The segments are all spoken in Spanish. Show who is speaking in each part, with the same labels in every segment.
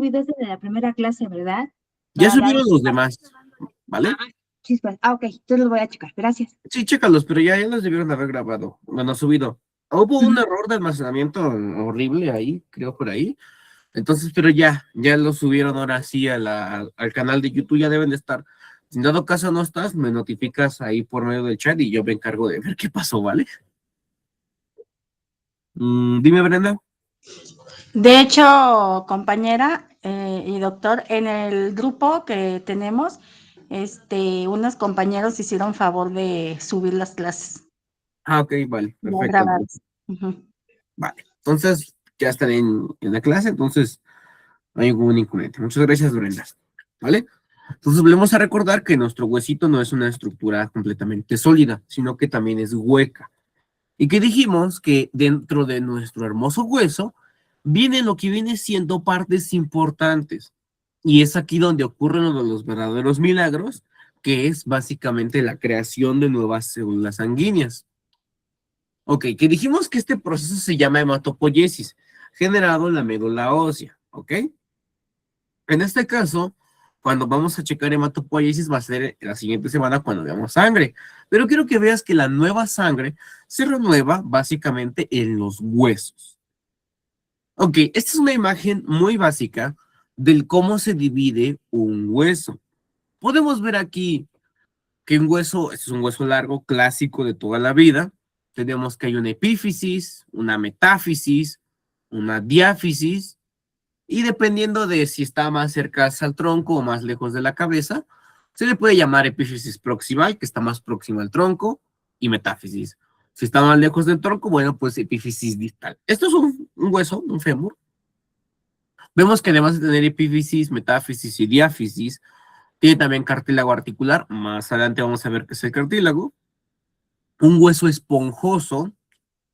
Speaker 1: subido ese de la primera clase, ¿verdad?
Speaker 2: Ya
Speaker 1: Para dar...
Speaker 2: subieron los demás, ¿vale?
Speaker 1: Chispas. Ah, ok, entonces los voy a checar. Gracias.
Speaker 2: Sí, chécalos, pero ya los debieron de haber grabado. Bueno, subido. Hubo un
Speaker 1: Ujú.
Speaker 2: error de almacenamiento horrible ahí, creo por ahí. Entonces, pero ya lo subieron ahora sí al canal de YouTube, ya deben de estar. Si en dado caso no estás, me notificas ahí por medio del chat y yo me encargo de ver qué pasó, ¿vale? Dime, Brenda.
Speaker 3: De hecho, compañera y doctor, en el grupo que tenemos, unos compañeros hicieron favor de subir las clases
Speaker 2: Ah, ok, vale,
Speaker 3: ya
Speaker 2: perfecto.
Speaker 3: grabadas. Ujú.
Speaker 2: Vale, entonces ya están en la clase, entonces no hay ningún inconveniente. Muchas gracias, Brenda. ¿Vale? Entonces volvemos a recordar que nuestro huesito no es una estructura completamente sólida, sino que también es hueca. Y que dijimos que dentro de nuestro hermoso hueso viene lo que viene siendo partes importantes. Y es aquí donde ocurren uno de los verdaderos milagros, que es básicamente la creación de nuevas células sanguíneas. Ok, que dijimos que este proceso se llama hematopoiesis, generado en la médula ósea, ¿ok? En este caso, cuando vamos a checar hematopoiesis va a ser la siguiente semana cuando veamos sangre. Pero quiero que veas que la nueva sangre se renueva básicamente en los huesos. Ok, esta es una imagen muy básica del cómo se divide un hueso. Podemos ver aquí que un hueso, este es un hueso largo clásico de toda la vida. Tenemos que hay una epífisis, una metáfisis, una diáfisis, y dependiendo de si está más cerca al tronco o más lejos de la cabeza, se le puede llamar epífisis proximal, que está más próxima al tronco, y metáfisis. Si está más lejos del tronco, bueno, pues epífisis distal. Esto es un hueso, un fémur. Vemos que además de tener epífisis, metáfisis y diáfisis, tiene también cartílago articular. Más adelante vamos a ver qué es el cartílago. Un hueso esponjoso,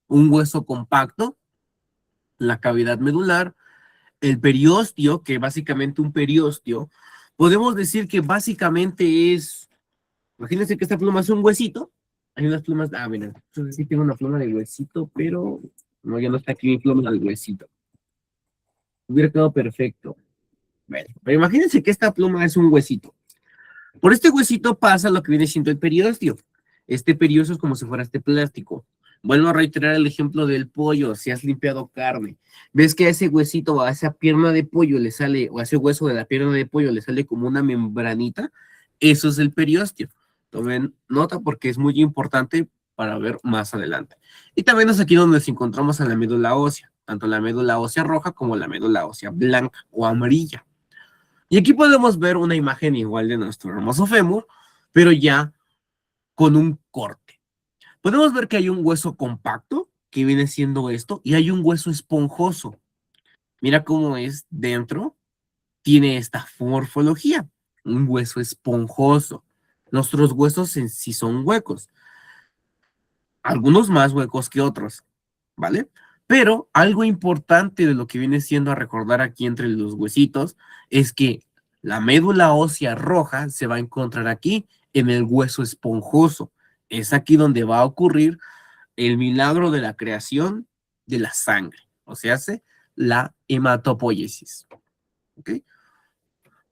Speaker 2: un hueso compacto, la cavidad medular, el periósteo, que básicamente un periósteo, podemos decir que básicamente es, imagínense que esta pluma es un huesito, hay unas plumas, mira, yo sí tengo una pluma de huesito, pero no, ya no está aquí mi pluma del huesito. Hubiera quedado perfecto. Bueno, pero imagínense que esta pluma es un huesito. Por este huesito pasa lo que viene siendo el periósteo. Este periósteo es como si fuera este plástico. Vuelvo a reiterar el ejemplo del pollo. Si has limpiado carne, ves que a ese huesito o a esa pierna de pollo le sale, o a ese hueso de la pierna de pollo le sale como una membranita. Eso es el periósteo. Tomen nota porque es muy importante para ver más adelante. Y también es aquí donde nos encontramos en la médula ósea, tanto la médula ósea roja como la médula ósea blanca o amarilla. Y aquí podemos ver una imagen igual de nuestro hermoso fémur, pero ya con un corte. Podemos ver que hay un hueso compacto, que viene siendo esto, y hay un hueso esponjoso. Mira cómo es dentro, tiene esta morfología, un hueso esponjoso. Nuestros huesos en sí son huecos, algunos más huecos que otros, ¿vale? Pero algo importante de lo que viene siendo a recordar aquí entre los huesitos es que la médula ósea roja se va a encontrar aquí en el hueso esponjoso. Es aquí donde va a ocurrir el milagro de la creación de la sangre, o sea, hace la hematopoiesis. ¿Ok?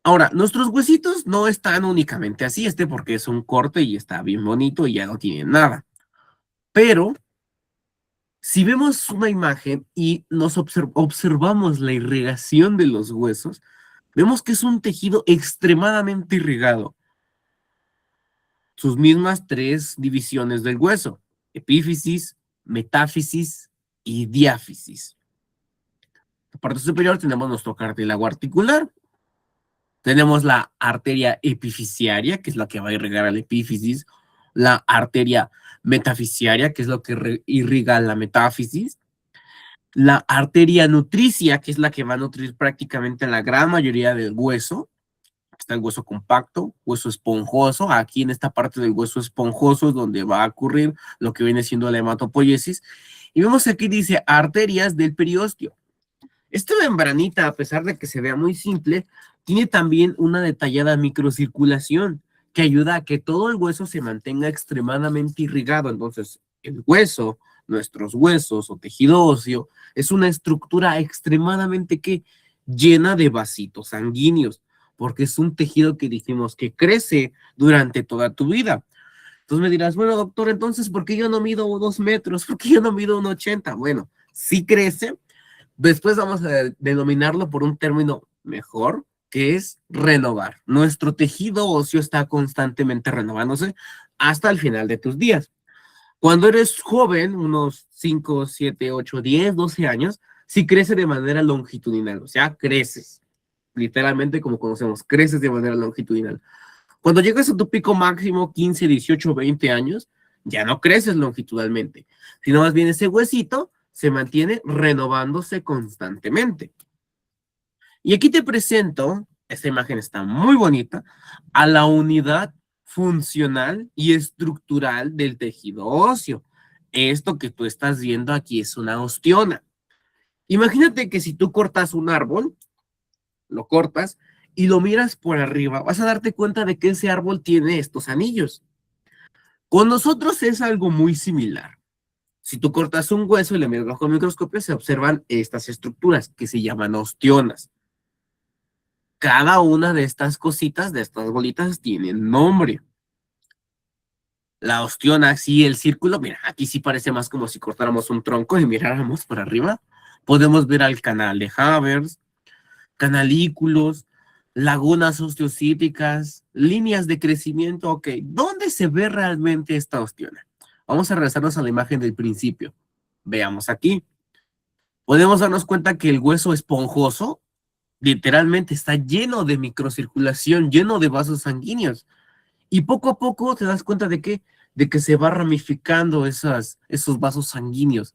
Speaker 2: Ahora, nuestros huesitos no están únicamente así, porque es un corte y está bien bonito y ya no tiene nada. Pero si vemos una imagen y nos observamos la irrigación de los huesos, vemos que es un tejido extremadamente irrigado. Sus mismas tres divisiones del hueso: epífisis, metáfisis y diáfisis. En la parte superior tenemos nuestro cartílago articular. Tenemos la arteria epifisiaria, que es la que va a irrigar al epífisis. La arteria metafisiaria, que es lo que irriga la metáfisis. La arteria nutricia, que es la que va a nutrir prácticamente la gran mayoría del hueso. Está el hueso compacto, hueso esponjoso. Aquí en esta parte del hueso esponjoso es donde va a ocurrir lo que viene siendo la hematopoiesis. Y vemos que aquí dice arterias del periósteo. Esta membranita, a pesar de que se vea muy simple, tiene también una detallada microcirculación que ayuda a que todo el hueso se mantenga extremadamente irrigado. Entonces, el hueso, nuestros huesos o tejido óseo, es una estructura extremadamente llena de vasitos sanguíneos, porque es un tejido que dijimos que crece durante toda tu vida. Entonces me dirás, bueno, doctor, entonces, ¿por qué yo no mido 2 metros? ¿Por qué yo no mido 1,80? Bueno, sí crece. Después vamos a denominarlo por un término mejor, que es renovar. Nuestro tejido óseo está constantemente renovándose hasta el final de tus días. Cuando eres joven, unos 5, 7, 8, 10, 12 años, sí crece de manera longitudinal, o sea, creces. Literalmente como conocemos, creces de manera longitudinal. Cuando llegas a tu pico máximo, 15, 18, 20 años, ya no creces longitudinalmente, sino más bien ese huesito se mantiene renovándose constantemente. Y aquí te presento, esta imagen está muy bonita, a la unidad funcional y estructural del tejido óseo. Esto que tú estás viendo aquí es una osteona. Imagínate que si tú cortas un árbol, lo cortas y lo miras por arriba, vas a darte cuenta de que ese árbol tiene estos anillos. Con nosotros es algo muy similar. Si tú cortas un hueso y le miras bajo el microscopio, se observan estas estructuras que se llaman osteonas. Cada una de estas cositas, de estas bolitas, tiene nombre. La osteona, sí, el círculo, mira, aquí sí parece más como si cortáramos un tronco y miráramos por arriba. Podemos ver al canal de Havers, canalículos, lagunas osteocíticas, líneas de crecimiento. Ok, ¿dónde se ve realmente esta osteona? Vamos a regresarnos a la imagen del principio. Veamos aquí. Podemos darnos cuenta que el hueso esponjoso literalmente está lleno de microcirculación, lleno de vasos sanguíneos. Y poco a poco te das cuenta de que se va ramificando esos vasos sanguíneos.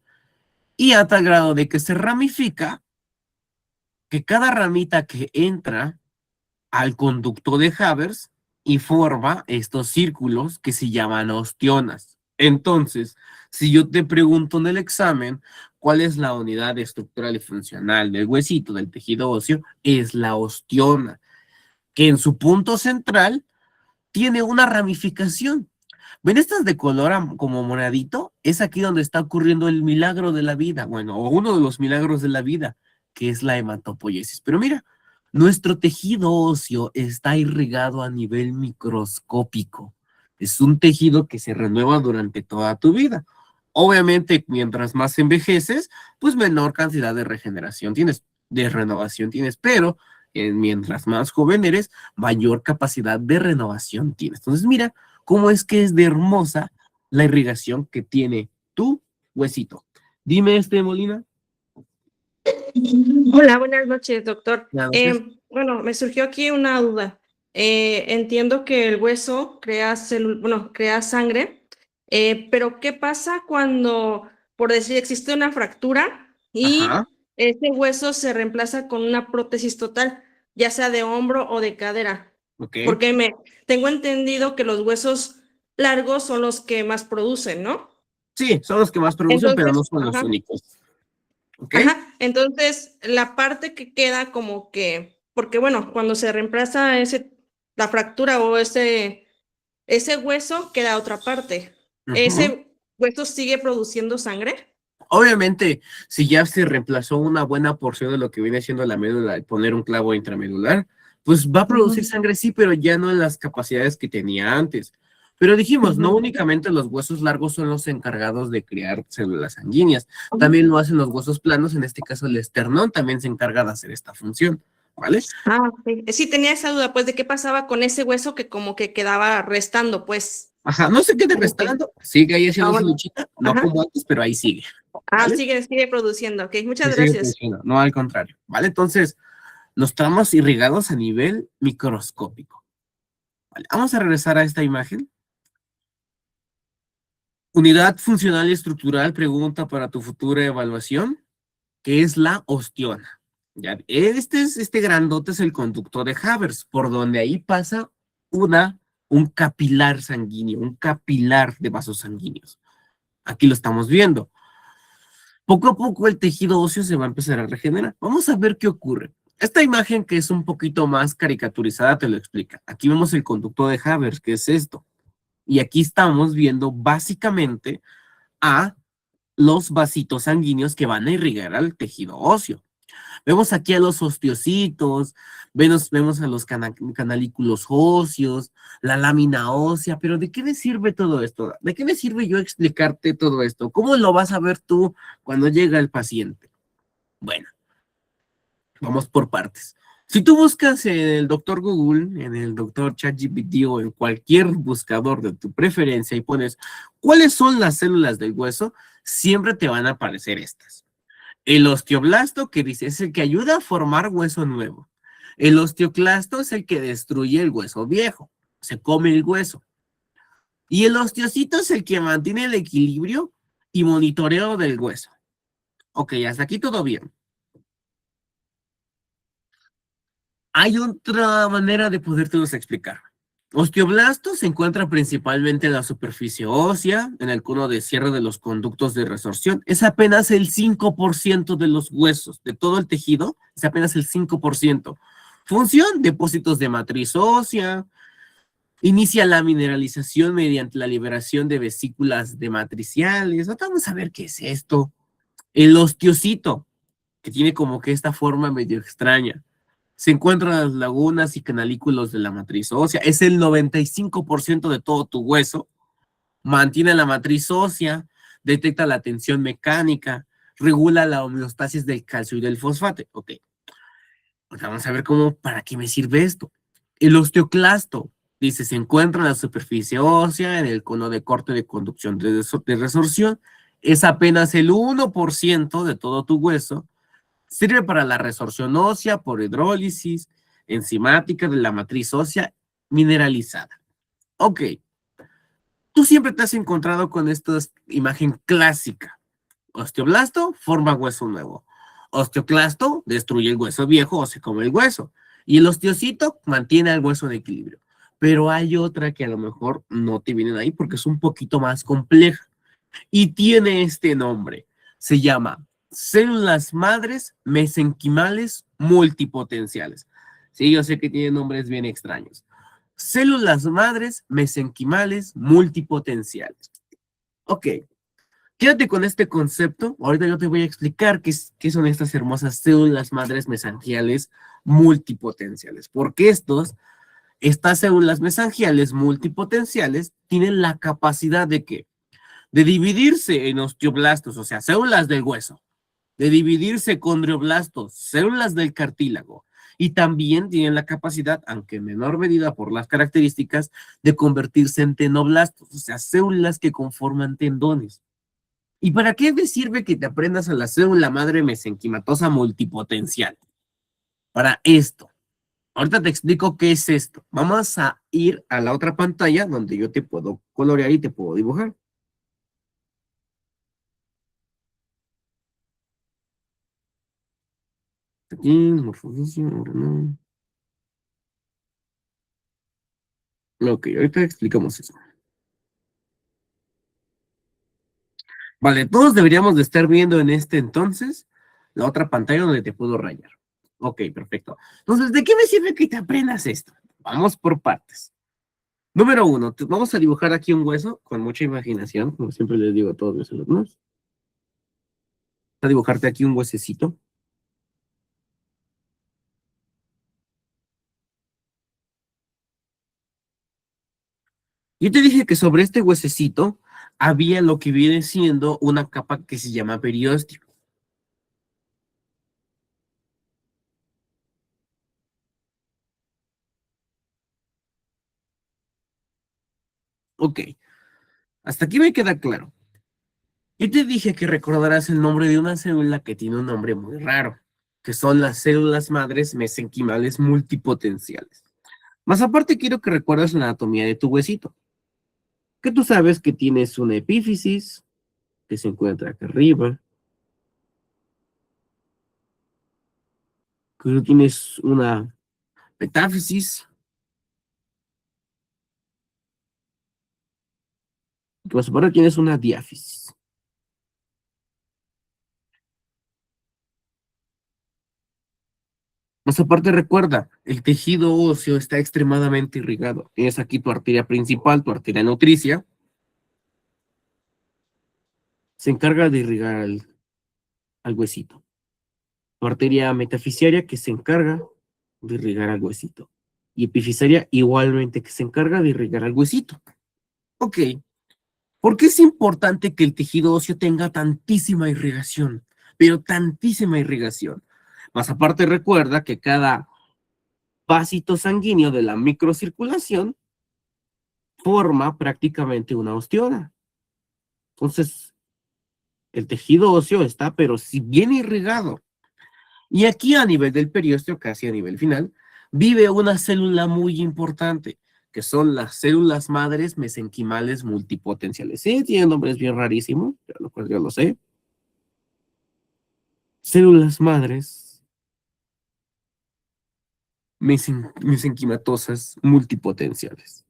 Speaker 2: Y a tal grado de que se ramifica, que cada ramita que entra al conducto de Havers y forma estos círculos que se llaman osteonas. Entonces, si yo te pregunto en el examen, ¿cuál es la unidad estructural y funcional del huesito, del tejido óseo? Es la osteona, que en su punto central tiene una ramificación. ¿Ven estas de color como moradito? Es aquí donde está ocurriendo el milagro de la vida, bueno, o uno de los milagros de la vida, que es la hematopoiesis. Pero mira, nuestro tejido óseo está irrigado a nivel microscópico. Es un tejido que se renueva durante toda tu vida. Obviamente, mientras más envejeces, pues menor cantidad de regeneración tienes, de renovación tienes, pero mientras más joven eres, mayor capacidad de renovación tienes. Entonces, mira cómo es que es de hermosa la irrigación que tiene tu huesito. Dime, Molina.
Speaker 4: Hola, buenas noches, doctor.
Speaker 2: Gracias.
Speaker 4: Bueno, me surgió aquí una duda. Entiendo que el hueso crea crea sangre, pero ¿qué pasa cuando, por decir, existe una fractura
Speaker 2: Ajá,
Speaker 4: y ese hueso se reemplaza con una prótesis total, ya sea de hombro o de cadera?
Speaker 2: ok.
Speaker 4: Porque tengo entendido que los huesos largos son los que más producen, ¿no?
Speaker 2: Sí, son los que más producen, pero no
Speaker 4: Entonces,
Speaker 2: son los
Speaker 4: ajá.
Speaker 2: únicos. ¿Ok?
Speaker 4: Ajá, entonces la parte que queda como que, porque bueno, cuando se reemplaza la fractura o ese hueso, queda otra parte.
Speaker 2: Ujú.
Speaker 4: ¿Ese hueso sigue produciendo sangre?
Speaker 2: Obviamente, si ya se reemplazó una buena porción de lo que viene siendo la médula al poner un clavo intramedular, pues va a producir sangre, sí, pero ya no en las capacidades que tenía antes. Pero dijimos, no únicamente los huesos largos son los encargados de crear células sanguíneas, también lo hacen los huesos planos, en este caso el esternón también se encarga de hacer esta función, ¿vale?
Speaker 4: Ah, ok. Sí, tenía esa duda, pues, de qué pasaba con ese hueso que como que quedaba restando, pues.
Speaker 2: Ajá, no se quede
Speaker 4: Ok.
Speaker 2: restando, sigue ahí haciendo su
Speaker 4: Bueno.
Speaker 2: luchita, no
Speaker 4: Ajá.
Speaker 2: como antes, pero ahí sigue,
Speaker 4: Ah,
Speaker 2: ¿vale?
Speaker 4: sigue produciendo. Ok,
Speaker 2: Sí,
Speaker 4: muchas
Speaker 2: sigue
Speaker 4: gracias.
Speaker 2: funcionando, no al contrario, ¿vale? Entonces, nos estamos irrigados a nivel microscópico. Vale, vamos a regresar a esta imagen. Unidad funcional y estructural, pregunta para tu futura evaluación, ¿qué es la osteona? Ya, este grandote es el conducto de Havers, por donde ahí pasa un capilar sanguíneo, un capilar de vasos sanguíneos. Aquí lo estamos viendo. Poco a poco el tejido óseo se va a empezar a regenerar. Vamos a ver qué ocurre. Esta imagen que es un poquito más caricaturizada te lo explica. Aquí vemos el conducto de Havers, que es esto. Y aquí estamos viendo básicamente a los vasitos sanguíneos que van a irrigar al tejido óseo. Vemos aquí a los osteocitos, vemos a los canalículos óseos, la lámina ósea, pero ¿de qué me sirve todo esto? ¿De qué me sirve yo explicarte todo esto? ¿Cómo lo vas a ver tú cuando llega el paciente? Bueno, vamos por partes. Si tú buscas en el doctor Google, en el doctor ChatGPT o en cualquier buscador de tu preferencia y pones cuáles son las células del hueso, siempre te van a aparecer estas. El osteoblasto, que dice, es el que ayuda a formar hueso nuevo. El osteoclasto es el que destruye el hueso viejo, se come el hueso. Y el osteocito es el que mantiene el equilibrio y monitoreo del hueso. Ok, hasta aquí todo bien. Hay otra manera de podértelos explicar. Osteoblasto se encuentra principalmente en la superficie ósea, en el cono de cierre de los conductos de resorción. Es apenas el 5% de los huesos, de todo el tejido, es apenas el 5%. Función, depósitos de matriz ósea. Inicia la mineralización mediante la liberación de vesículas dematriciales. Vamos a ver qué es esto. El osteocito, que tiene como que esta forma medio extraña. Se encuentran las lagunas y canalículos de la matriz ósea. Es el 95% de todo tu hueso. Mantiene la matriz ósea, detecta la tensión mecánica, regula la homeostasis del calcio y del fosfato. Ok. Vamos a ver para qué me sirve esto. El osteoclasto, dice, se encuentra en la superficie ósea, en el cono de corte de conducción de resorción. Es apenas el 1% de todo tu hueso. Sirve para la resorción ósea por hidrólisis enzimática de la matriz ósea mineralizada. Ok. Tú siempre te has encontrado con esta imagen clásica. Osteoblasto forma hueso nuevo. Osteoclasto destruye el hueso viejo o se come el hueso. Y el osteocito mantiene el hueso en equilibrio. Pero hay otra que a lo mejor no te vienen ahí porque es un poquito más compleja. Y tiene este nombre. Se llama células madres mesenquimales multipotenciales. Sí, yo sé que tienen nombres bien extraños. Células madres mesenquimales multipotenciales. Ok, quédate con este concepto. Ahorita yo te voy a explicar qué son estas hermosas células madres mesangiales multipotenciales. Porque estas células mesangiales multipotenciales tienen la capacidad de dividirse en osteoblastos, o sea, células del hueso, de dividirse condrioblastos, células del cartílago, y también tienen la capacidad, aunque en menor medida por las características, de convertirse en tenoblastos, o sea, células que conforman tendones. ¿Y para qué me sirve que te aprendas a la célula madre mesenquimatosa multipotencial? Para esto. Ahorita te explico qué es esto. Vamos a ir a la otra pantalla donde yo te puedo colorear y te puedo dibujar. Aquí, morfología, no. Ok, ahorita explicamos eso. Vale, todos deberíamos de estar viendo en este entonces la otra pantalla donde te puedo rayar. Ok, perfecto. Entonces, ¿de qué me sirve que te aprendas esto? Vamos por partes. Número 1, vamos a dibujar aquí un hueso con mucha imaginación, como siempre les digo a todos mis alumnos. Voy a dibujarte aquí un huesecito. Yo te dije que sobre este huesecito había lo que viene siendo una capa que se llama periósteo. Ok, hasta aquí me queda claro. Yo te dije que recordarás el nombre de una célula que tiene un nombre muy raro, que son las células madres mesenquimales multipotenciales. Más aparte, quiero que recuerdes la anatomía de tu huesito. Que tú sabes que tienes una epífisis, que se encuentra acá arriba, que tú tienes una metáfisis, que más aparte tienes una diáfisis. Más aparte, recuerda, el tejido óseo está extremadamente irrigado. Tienes aquí tu arteria principal, tu arteria nutricia. Se encarga de irrigar al huesito. arteria metafisaria que se encarga de irrigar al huesito. Y epifisaria igualmente que se encarga de irrigar al huesito. Ok. ¿Por qué es importante que el tejido óseo tenga tantísima irrigación? Pero tantísima irrigación. Más aparte recuerda que cada vasito sanguíneo de la microcirculación forma prácticamente una osteola. Entonces, el tejido óseo está, pero si bien irrigado. Y aquí a nivel del periósteo, casi a nivel final, vive una célula muy importante, que son las células madres mesenquimales multipotenciales. Sí, tienen nombres bien rarísimos, yo lo sé. Células madres mesenquimatosas multipotenciales.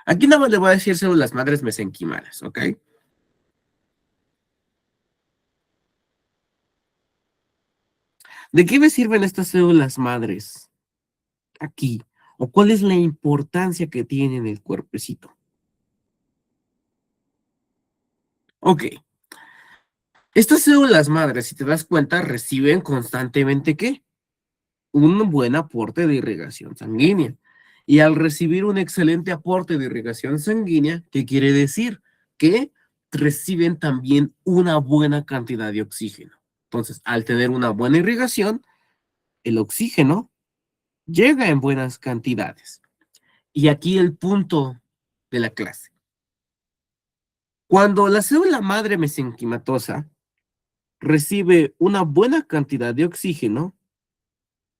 Speaker 2: Aquí nada más le voy a decir células madres mesenquimales, ¿ok? ¿De qué me sirven estas células madres aquí? ¿O cuál es la importancia que tienen en el cuerpecito? Ok. Estas células madres, si te das cuenta, reciben constantemente, ¿qué? Un buen aporte de irrigación sanguínea. Y al recibir un excelente aporte de irrigación sanguínea, ¿qué quiere decir? Que reciben también una buena cantidad de oxígeno. Entonces, al tener una buena irrigación, el oxígeno llega en buenas cantidades. Y aquí el punto de la clase. Cuando la célula madre mesenquimatosa recibe una buena cantidad de oxígeno,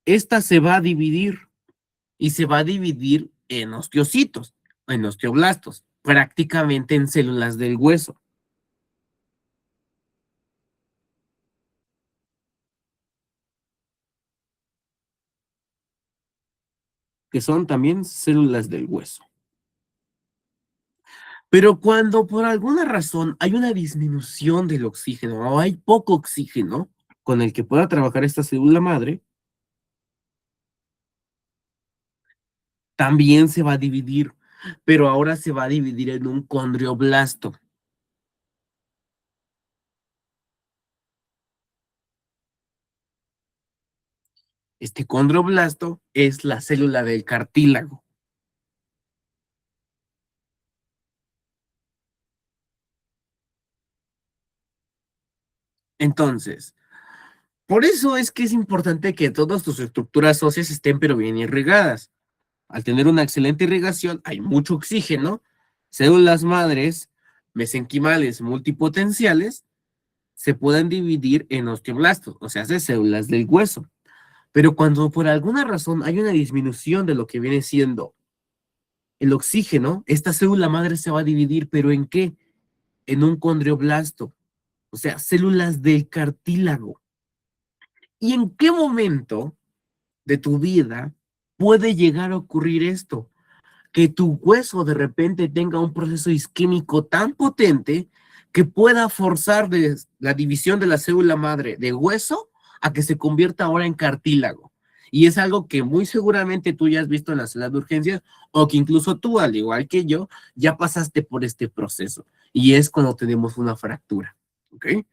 Speaker 2: esta se va a dividir y se va a dividir en osteocitos, en osteoblastos, prácticamente en células del hueso. Que son también células del hueso. Pero cuando por alguna razón hay una disminución del oxígeno o hay poco oxígeno con el que pueda trabajar esta célula madre, también se va a dividir, pero ahora se va a dividir en un condrioblasto. Este condrioblasto es la célula del cartílago. Entonces, por eso es que es importante que todas tus estructuras óseas estén pero bien irrigadas. Al tener una excelente irrigación, hay mucho oxígeno, células madres, mesenquimales multipotenciales, se pueden dividir en osteoblastos, o sea, células del hueso. Pero cuando por alguna razón hay una disminución de lo que viene siendo el oxígeno, esta célula madre se va a dividir, ¿pero en qué? En un condrioblasto, o sea, células del cartílago. ¿Y en qué momento de tu vida puede llegar a ocurrir esto? Que tu hueso de repente tenga un proceso isquémico tan potente que pueda forzar la división de la célula madre de hueso a que se convierta ahora en cartílago. Y es algo que muy seguramente tú ya has visto en la sala de urgencias o que incluso tú, al igual que yo, ya pasaste por este proceso. Y es cuando tenemos una fractura, ¿ok?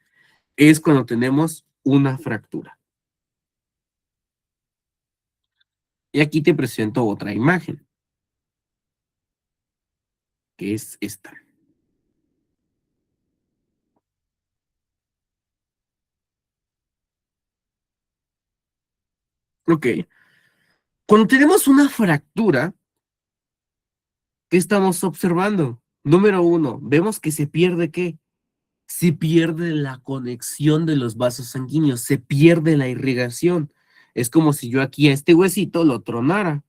Speaker 2: Es cuando tenemos una fractura. Y aquí te presento otra imagen, que es esta. Ok. Cuando tenemos una fractura, ¿qué estamos observando? Número uno, vemos que se pierde ¿qué? Se pierde la conexión de los vasos sanguíneos, se pierde la irrigación. Es como si yo aquí a este huesito lo tronara.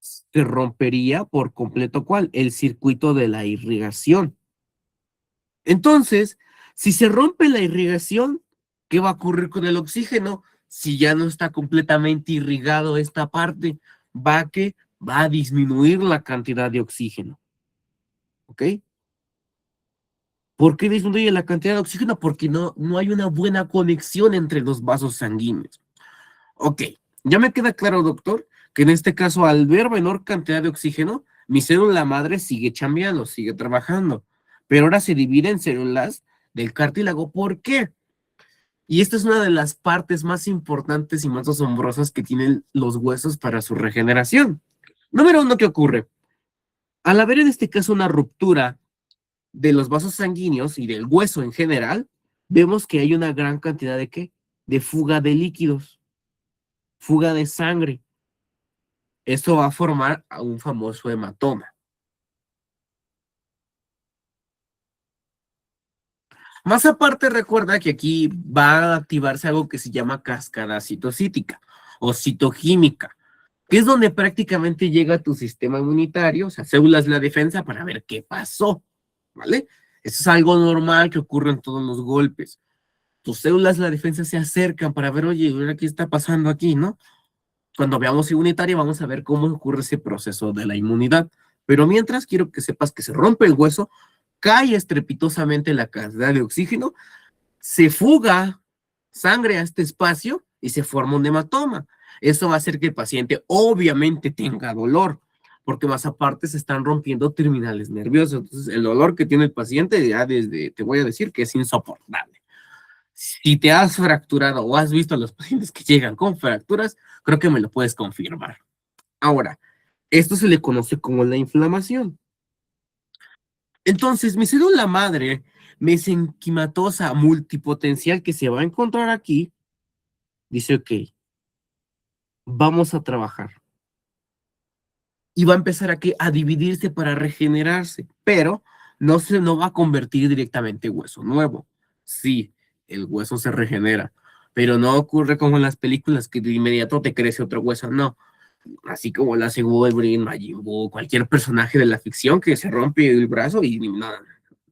Speaker 2: Se rompería por completo ¿cuál? El circuito de la irrigación. Entonces, si se rompe la irrigación, ¿qué va a ocurrir con el oxígeno? Si ya no está completamente irrigado esta parte, va a disminuir la cantidad de oxígeno. ¿Ok? ¿Por qué disminuye la cantidad de oxígeno? Porque no hay una buena conexión entre los vasos sanguíneos. Ok, ya me queda claro, doctor, que en este caso, al ver menor cantidad de oxígeno, mi célula madre sigue chambeando, sigue trabajando, pero ahora se divide en células del cartílago. ¿Por qué? Y esta es una de las partes más importantes y más asombrosas que tienen los huesos para su regeneración. Número uno, ¿qué ocurre? Al haber en este caso una ruptura de los vasos sanguíneos y del hueso en general, vemos que hay una gran cantidad de ¿qué? De fuga de líquidos, fuga de sangre. Esto va a formar a un famoso hematoma. Más aparte, recuerda que aquí va a activarse algo que se llama cascada citocítica o citoquímica, que es donde prácticamente llega tu sistema inmunitario, o sea, células de la defensa para ver qué pasó, ¿vale? Eso es algo normal que ocurre en todos los golpes. Tus células de la defensa se acercan para ver, oye, ¿qué está pasando aquí, no? Cuando veamos inmunitaria vamos a ver cómo ocurre ese proceso de la inmunidad. Pero mientras quiero que sepas que se rompe el hueso, cae estrepitosamente la cantidad de oxígeno, se fuga sangre a este espacio y se forma un hematoma. Eso va a hacer que el paciente obviamente tenga dolor, porque más aparte se están rompiendo terminales nerviosos. Entonces el dolor que tiene el paciente ya te voy a decir que es insoportable. Si te has fracturado o has visto a los pacientes que llegan con fracturas, creo que me lo puedes confirmar. Ahora, esto se le conoce como la inflamación. Entonces, mi célula madre mesenquimatosa multipotencial que se va a encontrar aquí, dice, ok, vamos a trabajar. Y va a empezar a dividirse para regenerarse, pero no va a convertir directamente en hueso nuevo. Sí, el hueso se regenera, pero no ocurre como en las películas que de inmediato te crece otro hueso, no. Así como lo hace Wolverine, Majin Buu, cualquier personaje de la ficción que se rompe el brazo y no,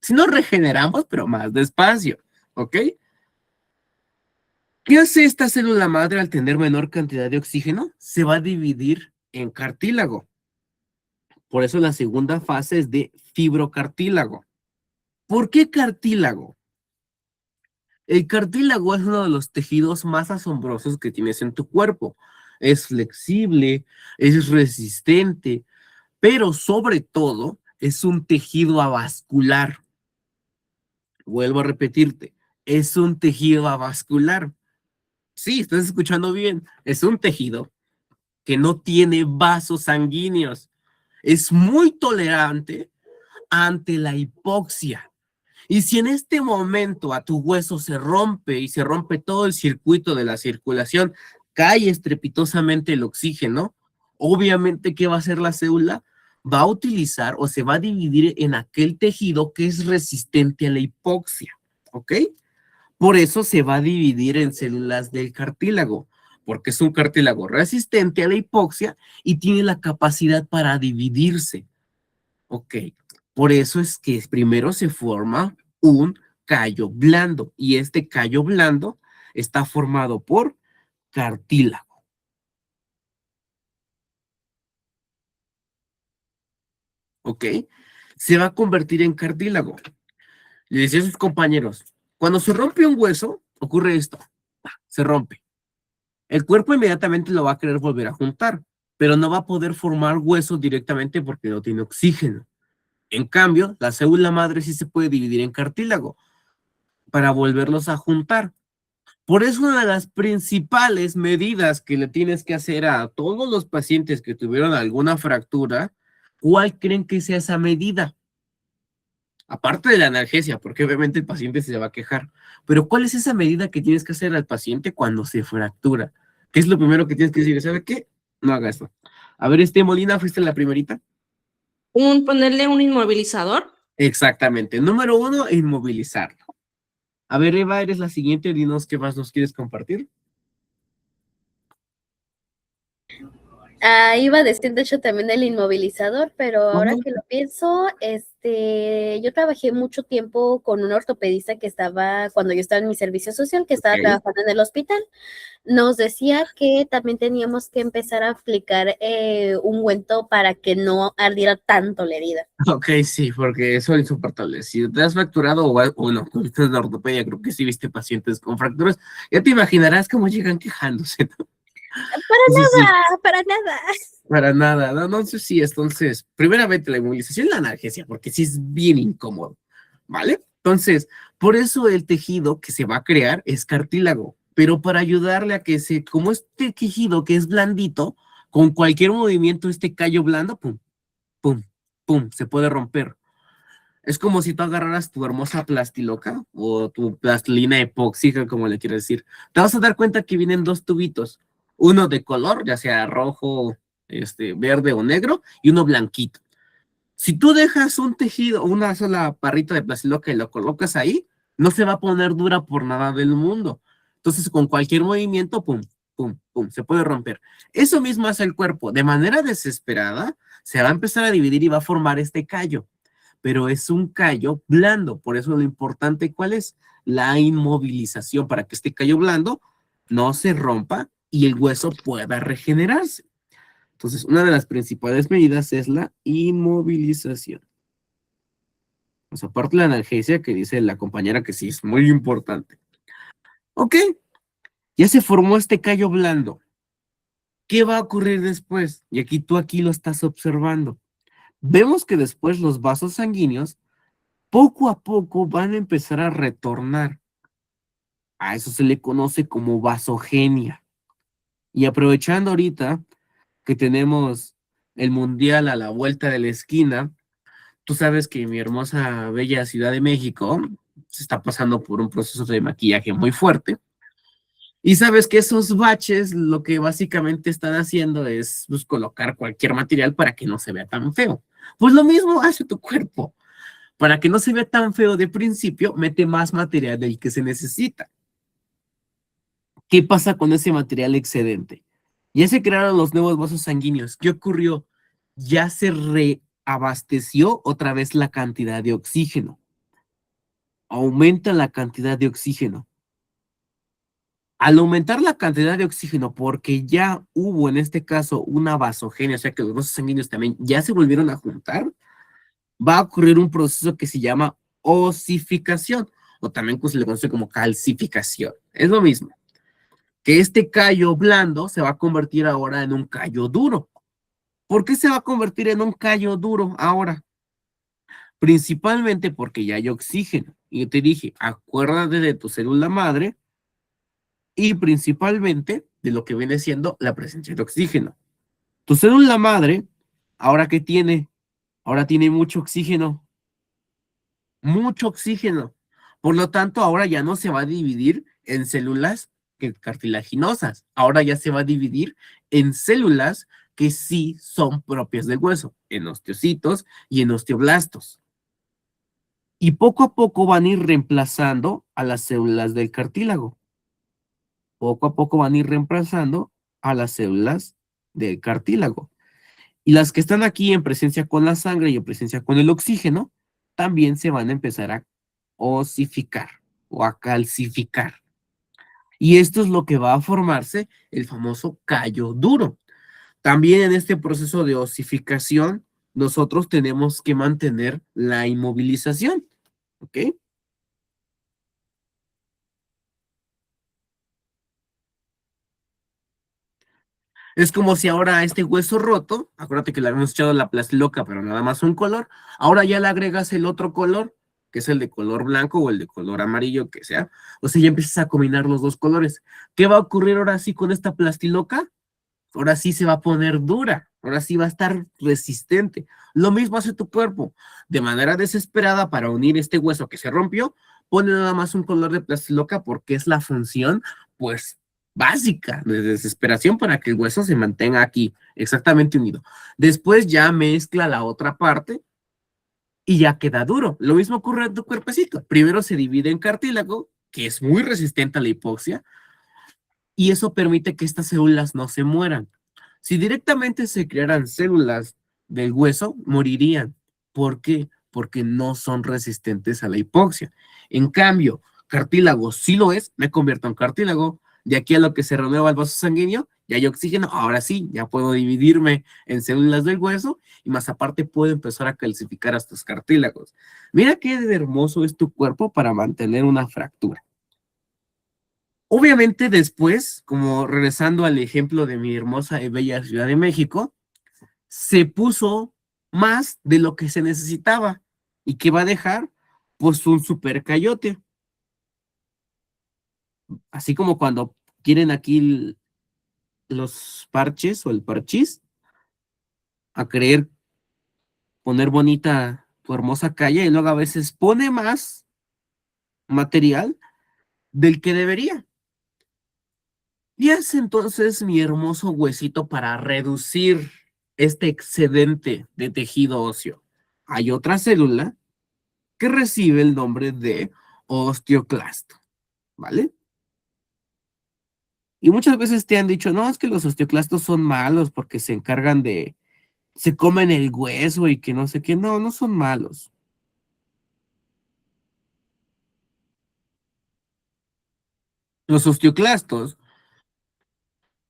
Speaker 2: si nos regeneramos, pero más despacio, ¿ok? ¿Qué hace esta célula madre al tener menor cantidad de oxígeno? Se va a dividir en cartílago. Por eso la segunda fase es de fibrocartílago. ¿Por qué cartílago? El cartílago es uno de los tejidos más asombrosos que tienes en tu cuerpo. Es flexible, es resistente, pero sobre todo es un tejido avascular. Vuelvo a repetirte, es un tejido avascular. Sí, estás escuchando bien, es un tejido que no tiene vasos sanguíneos. Es muy tolerante ante la hipoxia. Y si en este momento a tu hueso se rompe y se rompe todo el circuito de la circulación, cae estrepitosamente el oxígeno, obviamente, ¿qué va a hacer la célula? Va a utilizar o se va a dividir en aquel tejido que es resistente a la hipoxia, ¿ok? Por eso se va a dividir en células del cartílago, porque es un cartílago resistente a la hipoxia y tiene la capacidad para dividirse, ¿ok? Por eso es que primero se forma un callo blando y este callo blando está formado por cartílago. ¿Ok? Se va a convertir en cartílago. Le decía a sus compañeros, cuando se rompe un hueso, ocurre esto, se rompe. El cuerpo inmediatamente lo va a querer volver a juntar, pero no va a poder formar hueso directamente porque no tiene oxígeno. En cambio, la célula madre sí se puede dividir en cartílago para volverlos a juntar. Por eso una de las principales medidas que le tienes que hacer a todos los pacientes que tuvieron alguna fractura, ¿cuál creen que sea esa medida? Aparte de la analgesia, porque obviamente el paciente se va a quejar, pero ¿cuál es esa medida que tienes que hacer al paciente cuando se fractura? ¿Qué es lo primero que tienes que decir? ¿Sabe qué? No haga esto. A ver, Molina, ¿fuiste la primerita?
Speaker 4: Ponerle un inmovilizador.
Speaker 2: Exactamente. Número 1, inmovilizarlo. A ver, Eva, eres la siguiente. Dinos qué más nos quieres compartir.
Speaker 5: Iba a decir, de hecho, también el inmovilizador, pero ahora que lo pienso, yo trabajé mucho tiempo con un ortopedista que estaba, cuando yo estaba en mi servicio social, que estaba trabajando en el hospital, nos decía que también teníamos que empezar a aplicar ungüento para que no ardiera tanto la herida.
Speaker 2: Ok, sí, porque eso es insoportable. Si te has fracturado o no, tú estás en la ortopedia, creo que sí viste pacientes con fracturas, ya te imaginarás cómo llegan quejándose, ¿no?
Speaker 5: Para nada.
Speaker 2: Para nada, no sé si primeramente la inmovilización y la analgesia, porque sí es bien incómodo, ¿vale? Entonces, Por eso el tejido que se va a crear es cartílago, pero para ayudarle a que como este tejido que es blandito, con cualquier movimiento, este callo blando, pum, pum, pum, se puede romper. Es como si tú agarraras tu hermosa plastiloca o tu plastilina epóxica, como le quieres decir. Te vas a dar cuenta que vienen dos tubitos, uno de color, ya sea rojo, verde o negro, y uno blanquito. Si tú dejas un tejido, una sola parrita de plastiloca y lo colocas ahí, no se va a poner dura por nada del mundo. Entonces, con cualquier movimiento, pum, pum, pum, se puede romper. Eso mismo hace el cuerpo. De manera desesperada, se va a empezar a dividir y va a formar este callo. Pero es un callo blando. Por eso lo importante, ¿cuál es? La inmovilización, para que este callo blando no se rompa y el hueso pueda regenerarse. Entonces, una de las principales medidas es la inmovilización. Pues aparte la analgesia que dice la compañera que sí es muy importante. Ok, ya se formó este callo blando. ¿Qué va a ocurrir después? Y aquí lo estás observando. Vemos que después los vasos sanguíneos poco a poco van a empezar a retornar. A eso se le conoce como vasogenia. Y aprovechando ahorita que tenemos el mundial a la vuelta de la esquina, tú sabes que mi hermosa, bella Ciudad de México se está pasando por un proceso de maquillaje muy fuerte. Y sabes que esos baches lo que básicamente están haciendo es pues, colocar cualquier material para que no se vea tan feo. Pues lo mismo hace tu cuerpo. Para que no se vea tan feo de principio, mete más material del que se necesita. ¿Qué pasa con ese material excedente? Ya se crearon los nuevos vasos sanguíneos. ¿Qué ocurrió? Ya se reabasteció otra vez la cantidad de oxígeno. Aumenta la cantidad de oxígeno. Al aumentar la cantidad de oxígeno, porque ya hubo en este caso una vasogenia, o sea que los vasos sanguíneos también ya se volvieron a juntar, va a ocurrir un proceso que se llama osificación, o también se le conoce como calcificación. Es lo mismo. Que este callo blando se va a convertir ahora en un callo duro. ¿Por qué se va a convertir en un callo duro ahora? Principalmente porque ya hay oxígeno. Y yo te dije, acuérdate de tu célula madre y principalmente de lo que viene siendo la presencia de oxígeno. Tu célula madre, ahora que tiene, ahora tiene mucho oxígeno. Mucho oxígeno. Por lo tanto, ahora ya no se va a dividir en células cartilaginosas. Ahora ya se va a dividir en células que sí son propias del hueso, en osteocitos y en osteoblastos. Y poco a poco van a ir reemplazando a las células del cartílago. Poco a poco van a ir reemplazando a las células del cartílago. Y las que están aquí en presencia con la sangre y en presencia con el oxígeno, también se van a empezar a osificar o a calcificar. Y esto es lo que va a formarse el famoso callo duro. También en este proceso de osificación, nosotros tenemos que mantener la inmovilización. ¿Ok? Es como si ahora a este hueso roto, acuérdate que le habíamos echado la plastiloca, pero nada más un color, ahora ya le agregas el otro color, que es el de color blanco o el de color amarillo, que sea. O sea, ya empiezas a combinar los dos colores. ¿Qué va a ocurrir ahora sí con esta plastiloca? Ahora sí se va a poner dura, ahora sí va a estar resistente. Lo mismo hace tu cuerpo. De manera desesperada para unir este hueso que se rompió, pone nada más un color de plastiloca porque es la función, pues, básica de desesperación para que el hueso se mantenga aquí, exactamente unido. Después ya mezcla la otra parte y ya queda duro. Lo mismo ocurre en tu cuerpecito. Primero se divide en cartílago, que es muy resistente a la hipoxia, y eso permite que estas células no se mueran. Si directamente se crearan células del hueso, morirían. ¿Por qué? Porque no son resistentes a la hipoxia. En cambio, cartílago sí lo es, me convierto en cartílago. De aquí a lo que se renueva el vaso sanguíneo, ya hay oxígeno, ahora sí, ya puedo dividirme en células del hueso y más aparte puedo empezar a calcificar a estos cartílagos. Mira qué hermoso es tu cuerpo para mantener una fractura. Obviamente después, como regresando al ejemplo de mi hermosa y bella Ciudad de México, se puso más de lo que se necesitaba y que va a dejar pues un super cayote. así como cuando quieren aquí los parches o el parchís, a querer poner bonita tu hermosa calle y luego a veces pone más material del que debería. Y es entonces mi hermoso huesito para reducir este excedente de tejido óseo. Hay otra célula que recibe el nombre de osteoclasto, ¿vale? Y muchas veces te han dicho, no, es que los osteoclastos son malos porque se encargan de, se comen el hueso y que no sé qué. No, no son malos. Los osteoclastos,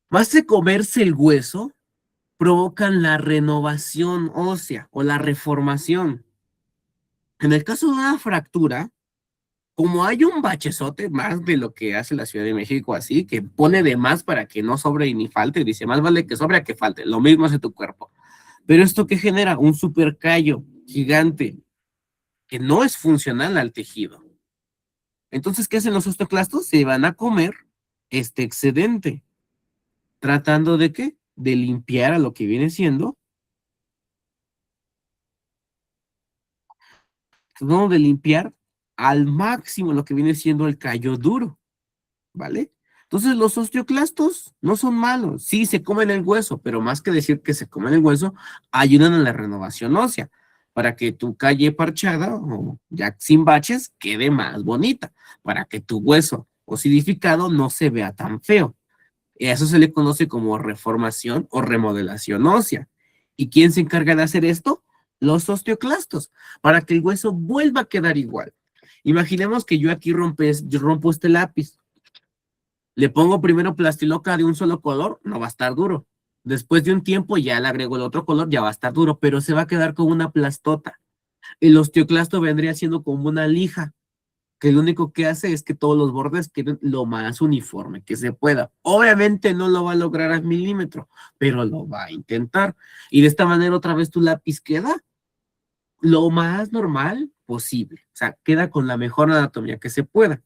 Speaker 2: más de comerse el hueso, provocan la renovación ósea o la reformación. En el caso de una fractura, como hay un bachezote más de lo que hace la Ciudad de México, así, que pone de más para que no sobre y ni falte, dice, más vale que sobre a que falte, lo mismo hace tu cuerpo. Pero esto que genera un supercallo gigante que no es funcional al tejido. Entonces, ¿qué hacen los osteoclastos? Se van a comer este excedente, tratando de ¿qué? De limpiar a lo que viene siendo, no, de limpiar al máximo lo que viene siendo el callo duro, ¿vale? Entonces los osteoclastos no son malos, sí se comen el hueso, pero más que decir que se comen el hueso, ayudan a la renovación ósea, para que tu calle parchada o ya sin baches quede más bonita, para que tu hueso osidificado no se vea tan feo. Y a eso se le conoce como reformación o remodelación ósea. ¿Y quién se encarga de hacer esto? Los osteoclastos, para que el hueso vuelva a quedar igual. Imaginemos que yo aquí yo rompo este lápiz. Le pongo primero plastiloca de un solo color, no va a estar duro. Después de un tiempo ya le agrego el otro color, ya va a estar duro, pero se va a quedar con una plastota. El osteoclasto vendría siendo como una lija, que lo único que hace es que todos los bordes queden lo más uniforme que se pueda. Obviamente no lo va a lograr al milímetro, pero lo va a intentar. Y de esta manera otra vez tu lápiz queda lo más normal posible. O sea, queda con la mejor anatomía que se pueda.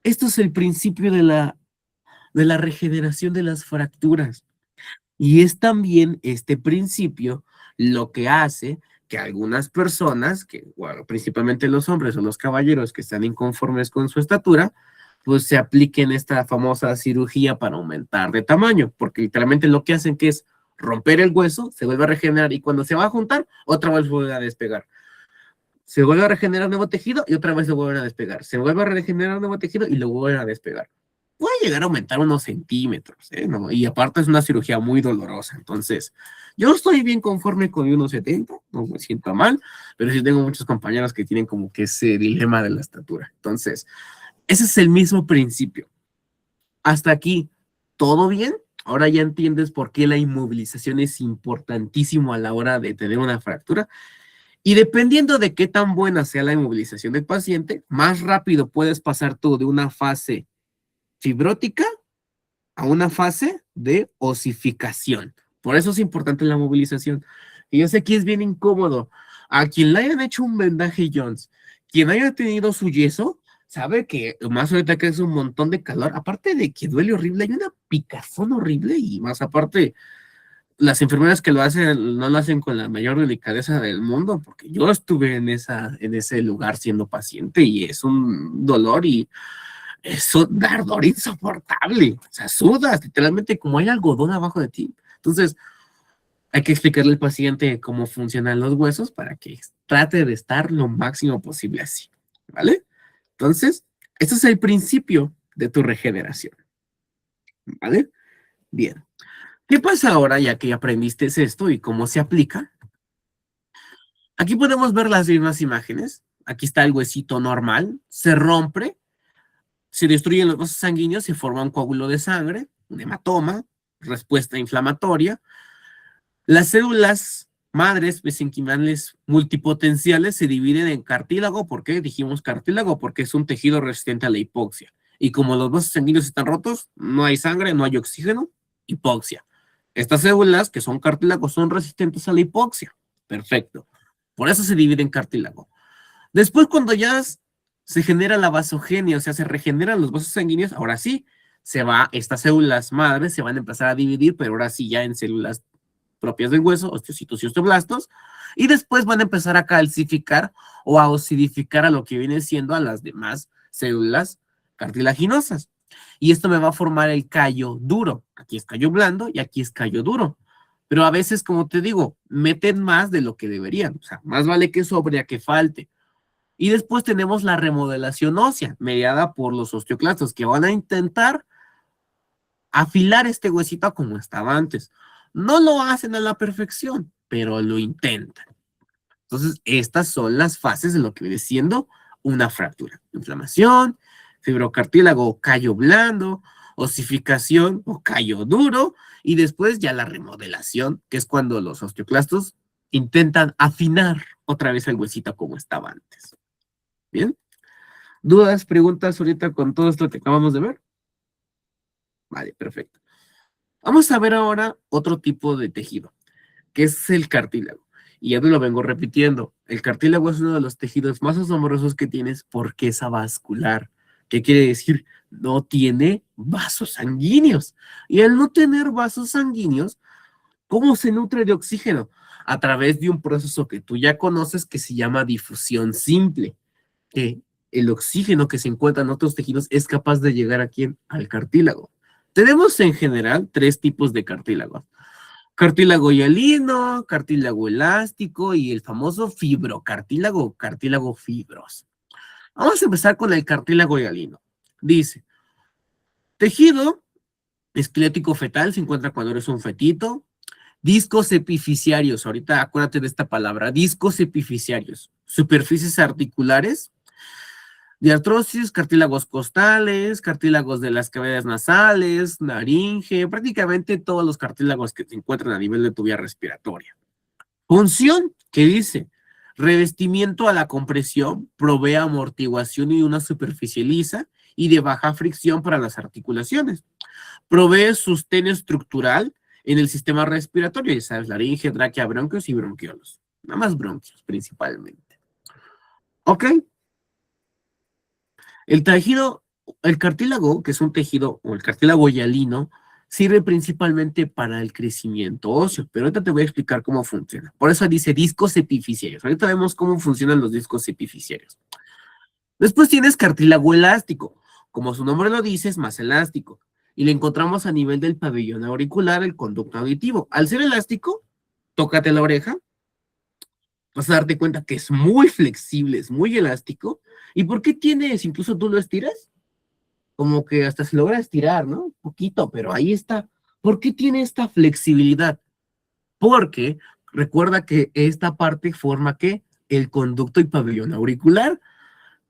Speaker 2: Esto es el principio de la regeneración de las fracturas. Y es también este principio lo que hace que algunas personas, que bueno, principalmente los hombres o los caballeros que están inconformes con su estatura, pues se apliquen esta famosa cirugía para aumentar de tamaño, porque literalmente lo que hacen que es romper el hueso, se vuelve a regenerar y cuando se va a juntar, otra vez vuelve a despegar. Se vuelve a regenerar nuevo tejido y otra vez se vuelve a despegar. Se vuelve a regenerar nuevo tejido y lo vuelve a despegar. Puede llegar a aumentar unos centímetros, ¿eh? ¿No? Y aparte es una cirugía muy dolorosa. Entonces, yo estoy bien conforme con 1,70, no me siento mal, pero sí tengo muchos compañeros que tienen como que ese dilema de la estatura. Entonces, ese es el mismo principio. Hasta aquí, ¿todo bien? Ahora ya entiendes por qué la inmovilización es importantísimo a la hora de tener una fractura. Y dependiendo de qué tan buena sea la inmovilización del paciente, más rápido puedes pasar tú de una fase fibrótica a una fase de osificación. Por eso es importante la movilización. Y yo sé que es bien incómodo. A quien le hayan hecho un vendaje Jones, quien haya tenido su yeso, sabe que más ahorita que es un montón de calor, aparte de que duele horrible, hay una picazón horrible y más aparte, las enfermeras que lo hacen no lo hacen con la mayor delicadeza del mundo, porque yo estuve en ese lugar siendo paciente y es un dolor y es un ardor insoportable. O sea, sudas literalmente como hay algodón abajo de ti. Entonces, hay que explicarle al paciente cómo funcionan los huesos para que trate de estar lo máximo posible así, ¿vale? Entonces, este es el principio de tu regeneración, ¿vale? Bien. ¿Qué pasa ahora ya que aprendiste esto y cómo se aplica? Aquí podemos ver las mismas imágenes. Aquí está el huesito normal, se rompe, se destruyen los vasos sanguíneos, se forma un coágulo de sangre, un hematoma, respuesta inflamatoria. Las células madres mesenquimales multipotenciales se dividen en cartílago. ¿Por qué dijimos cartílago? Porque es un tejido resistente a la hipoxia. Y como los vasos sanguíneos están rotos, no hay sangre, no hay oxígeno, hipoxia. Estas células, que son cartílagos, son resistentes a la hipoxia. Perfecto. Por eso se divide en cartílago. Después, cuando ya se genera la vasogenia, o sea, se regeneran los vasos sanguíneos, ahora sí, estas células madres se van a empezar a dividir, pero ahora sí ya en células propias del hueso, osteocitos y osteoblastos, y después van a empezar a calcificar o a osidificar a lo que viene siendo a las demás células cartilaginosas. Y esto me va a formar el callo duro. Aquí es callo blando y aquí es callo duro. Pero a veces, como te digo, meten más de lo que deberían. O sea, más vale que sobre a que falte. Y después tenemos la remodelación ósea, mediada por los osteoclastos, que van a intentar afilar este huesito como estaba antes. No lo hacen a la perfección, pero lo intentan. Entonces, estas son las fases de lo que viene siendo una fractura. Inflamación, fibrocartílago o callo blando, osificación o callo duro, y después ya la remodelación, que es cuando los osteoclastos intentan afinar otra vez el huesito como estaba antes. ¿Bien? ¿Dudas, preguntas ahorita con todo esto que acabamos de ver? Vale, perfecto. Vamos a ver ahora otro tipo de tejido, que es el cartílago. Y ya te lo vengo repitiendo. El cartílago es uno de los tejidos más asombrosos que tienes porque es avascular. ¿Qué quiere decir? No tiene vasos sanguíneos. Y al no tener vasos sanguíneos, ¿cómo se nutre de oxígeno? A través de un proceso que tú ya conoces que se llama difusión simple. Que el oxígeno que se encuentra en otros tejidos es capaz de llegar aquí al cartílago. Tenemos en general 3 tipos de cartílagos. Cartílago hialino, cartílago elástico y el famoso fibrocartílago o cartílago fibroso. Vamos a empezar con el cartílago hialino. Dice, tejido esquelético fetal se encuentra cuando eres un fetito. Discos epificiarios, ahorita acuérdate de esta palabra, discos epificiarios, superficies articulares, de artrosis, cartílagos costales, cartílagos de las cavidades nasales, naringe, prácticamente todos los cartílagos que se encuentran a nivel de tu vía respiratoria. Función, ¿qué dice? Revestimiento a la compresión, provee amortiguación y una superficie lisa y de baja fricción para las articulaciones. Provee sostén estructural en el sistema respiratorio, ya sabes, laringe, tráquea, bronquios y bronquiolos. Nada más bronquios, principalmente. ¿Ok? El cartílago, que es un tejido, o el cartílago hialino, sirve principalmente para el crecimiento óseo, pero ahorita te voy a explicar cómo funciona. Por eso dice discos epificiarios. Ahorita vemos cómo funcionan los discos epificiarios. Después tienes cartílago elástico. Como su nombre lo dice, es más elástico. Y lo encontramos a nivel del pabellón auricular, el conducto auditivo. Al ser elástico, tócate la oreja, vas a darte cuenta que es muy flexible, es muy elástico. ¿Y por qué tienes? Incluso tú lo estiras, como que hasta se logra estirar, ¿no? Un poquito, pero ahí está. ¿Por qué tiene esta flexibilidad? Porque recuerda que esta parte forma ¿qué? El conducto y pabellón auricular,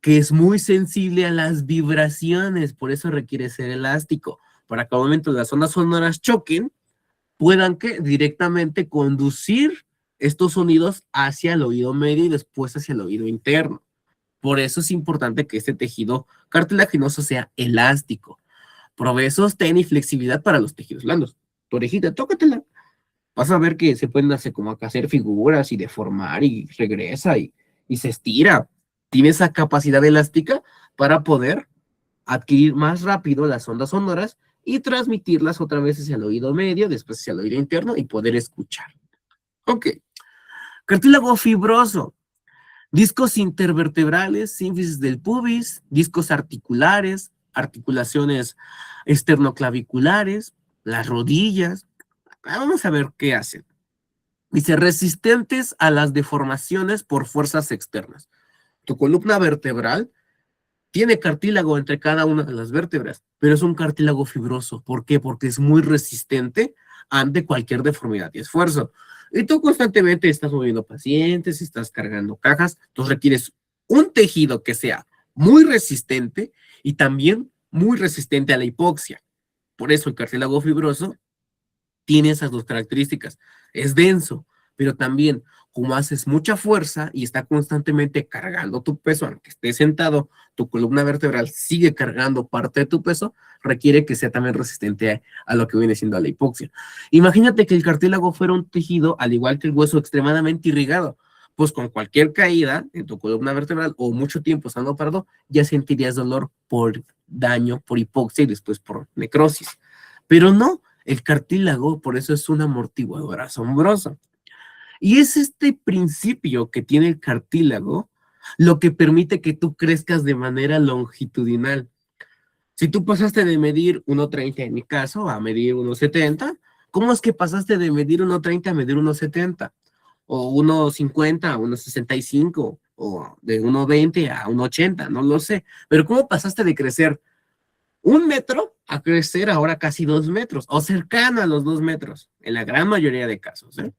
Speaker 2: que es muy sensible a las vibraciones, por eso requiere ser elástico, para que al momento las ondas sonoras choquen, puedan que directamente conducir estos sonidos hacia el oído medio y después hacia el oído interno. Por eso es importante que este tejido cartilaginoso sea elástico. Provee sostén y flexibilidad para los tejidos blandos. Tu orejita, tócatela. Vas a ver que se pueden hacer como acá hacer figuras y deformar y regresa y se estira. Tiene esa capacidad elástica para poder adquirir más rápido las ondas sonoras y transmitirlas otra vez hacia el oído medio, después hacia el oído interno y poder escuchar. Ok. Cartílago fibroso. Discos intervertebrales, sínfisis del pubis, discos articulares, articulaciones esternoclaviculares, las rodillas. Vamos a ver qué hacen. Dice, resistentes a las deformaciones por fuerzas externas. Tu columna vertebral tiene cartílago entre cada una de las vértebras, pero es un cartílago fibroso. ¿Por qué? Porque es muy resistente ante cualquier deformidad y esfuerzo. Y tú constantemente estás moviendo pacientes, estás cargando cajas, entonces requieres un tejido que sea muy resistente y también muy resistente a la hipoxia. Por eso el cartílago fibroso tiene esas 2 características. Es denso, pero también como haces mucha fuerza y está constantemente cargando tu peso, aunque estés sentado, tu columna vertebral sigue cargando parte de tu peso, requiere que sea también resistente a lo que viene siendo la hipoxia. Imagínate que el cartílago fuera un tejido, al igual que el hueso, extremadamente irrigado. pues con cualquier caída en tu columna vertebral o mucho tiempo estando parado, ya sentirías dolor por daño, por hipoxia y después por necrosis. Pero no, el cartílago, por eso es un amortiguador asombroso. Y es este principio que tiene el cartílago lo que permite que tú crezcas de manera longitudinal. Si tú pasaste de medir 1,30 en mi caso a medir 1,70, ¿cómo es que pasaste de medir 1,30 a medir 1,70? O 1,50 a 1,65, o de 1,20 a 1,80, no lo sé. Pero ¿cómo pasaste de crecer 1 metro a crecer ahora casi 2 metros, o cercano a los 2 metros, en la gran mayoría de casos, ¿eh?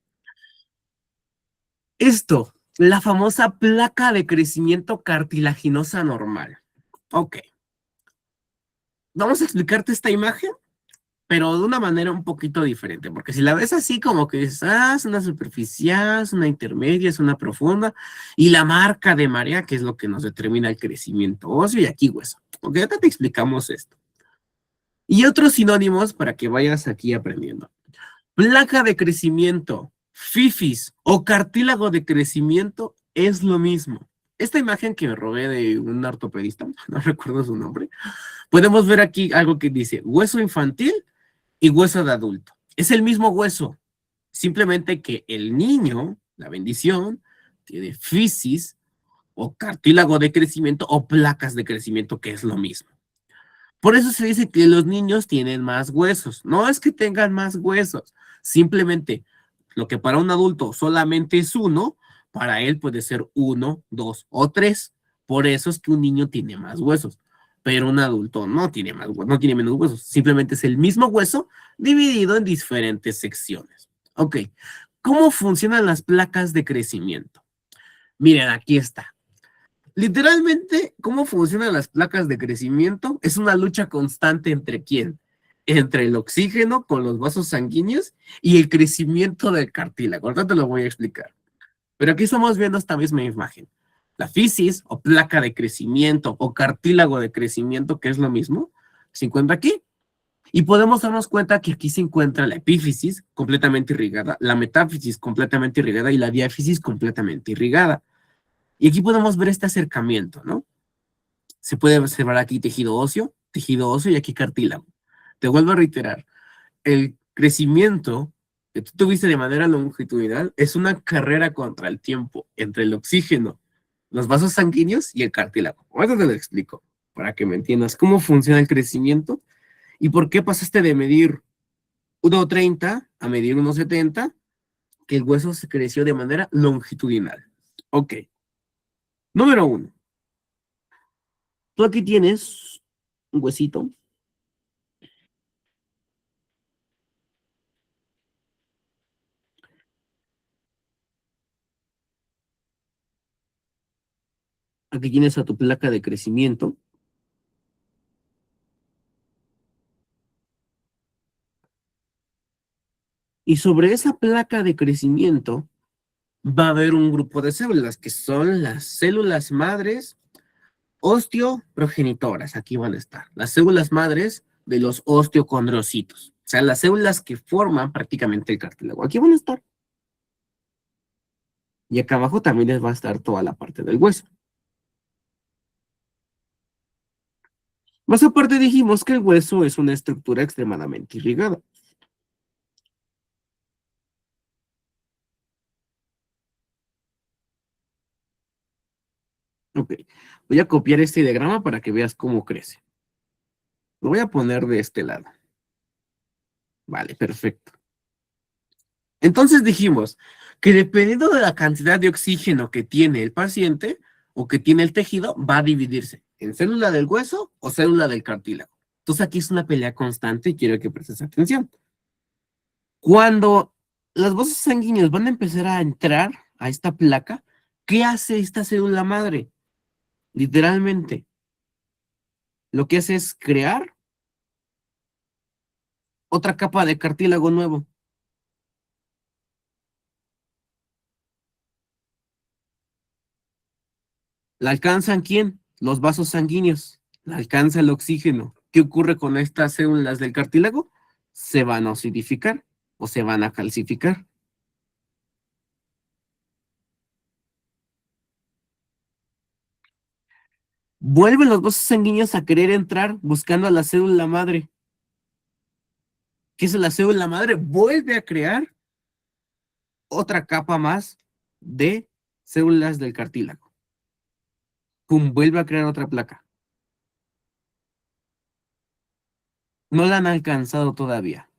Speaker 2: Esto, la famosa placa de crecimiento cartilaginosa normal. Ok. Vamos a explicarte esta imagen, pero de una manera un poquito diferente, porque si la ves así como que dices, es una superficial, es una intermedia, es una profunda, y la marca de marea, que es lo que nos determina el crecimiento óseo, y aquí hueso. Ok, ahorita te explicamos esto. Y otros sinónimos para que vayas aquí aprendiendo. Placa de crecimiento, fifis o cartílago de crecimiento es lo mismo. Esta imagen que me robé de un ortopedista, no recuerdo su nombre, podemos ver aquí algo que dice hueso infantil y hueso de adulto. Es el mismo hueso, simplemente que el niño, la bendición, tiene fisis o cartílago de crecimiento o placas de crecimiento, que es lo mismo. Por eso se dice que los niños tienen más huesos. No es que tengan más huesos, simplemente lo que para un adulto solamente es 1, para él puede ser 1, 2 o 3. Por eso es que un niño tiene más huesos, pero un adulto no tiene más huesos, no tiene menos huesos. Simplemente es el mismo hueso dividido en diferentes secciones. Ok, ¿cómo funcionan las placas de crecimiento? Miren, aquí está. Literalmente, ¿cómo funcionan las placas de crecimiento? Es una lucha constante entre ¿quién? Entre el oxígeno con los vasos sanguíneos y el crecimiento del cartílago. Ahorita te lo voy a explicar. Pero aquí estamos viendo esta misma imagen. La fisis o placa de crecimiento o cartílago de crecimiento, que es lo mismo, se encuentra aquí. Y podemos darnos cuenta que aquí se encuentra la epífisis completamente irrigada, la metáfisis completamente irrigada y la diáfisis completamente irrigada. Y aquí podemos ver este acercamiento, ¿no? Se puede observar aquí tejido óseo y aquí cartílago. Te vuelvo a reiterar, el crecimiento que tú tuviste de manera longitudinal es una carrera contra el tiempo entre el oxígeno, los vasos sanguíneos y el cartílago. Ahora te lo explico para que me entiendas cómo funciona el crecimiento y por qué pasaste de medir 1,30 a medir 1,70, que el hueso se creció de manera longitudinal. Ok. Número 1. Tú aquí tienes un huesito. Aquí tienes a tu placa de crecimiento. Y sobre esa placa de crecimiento va a haber un grupo de células, que son las células madres osteoprogenitoras. Aquí van a estar. Las células madres de los osteocondrocitos. O sea, las células que forman prácticamente el cartílago. Aquí van a estar. Y acá abajo también les va a estar toda la parte del hueso. Más aparte dijimos que el hueso es una estructura extremadamente irrigada. Ok, voy a copiar este diagrama para que veas cómo crece. Lo voy a poner de este lado. Vale, perfecto. Entonces dijimos que dependiendo de la cantidad de oxígeno que tiene el paciente o que tiene el tejido, va a dividirse en célula del hueso o célula del cartílago. Entonces aquí es una pelea constante y quiero que prestes atención. Cuando los vasos sanguíneos van a empezar a entrar a esta placa, ¿qué hace esta célula madre? Literalmente, lo que hace es crear otra capa de cartílago nuevo. ¿La alcanzan quién? Los vasos sanguíneos. ¿La alcanza el oxígeno? ¿Qué ocurre con estas células del cartílago? Se van a osidificar o se van a calcificar. vuelven los vasos sanguíneos a querer entrar buscando a la célula madre. ¿Qué es la célula madre? Vuelve a crear otra capa más de células del cartílago. Pum, vuelve a crear otra placa. No la han alcanzado todavía.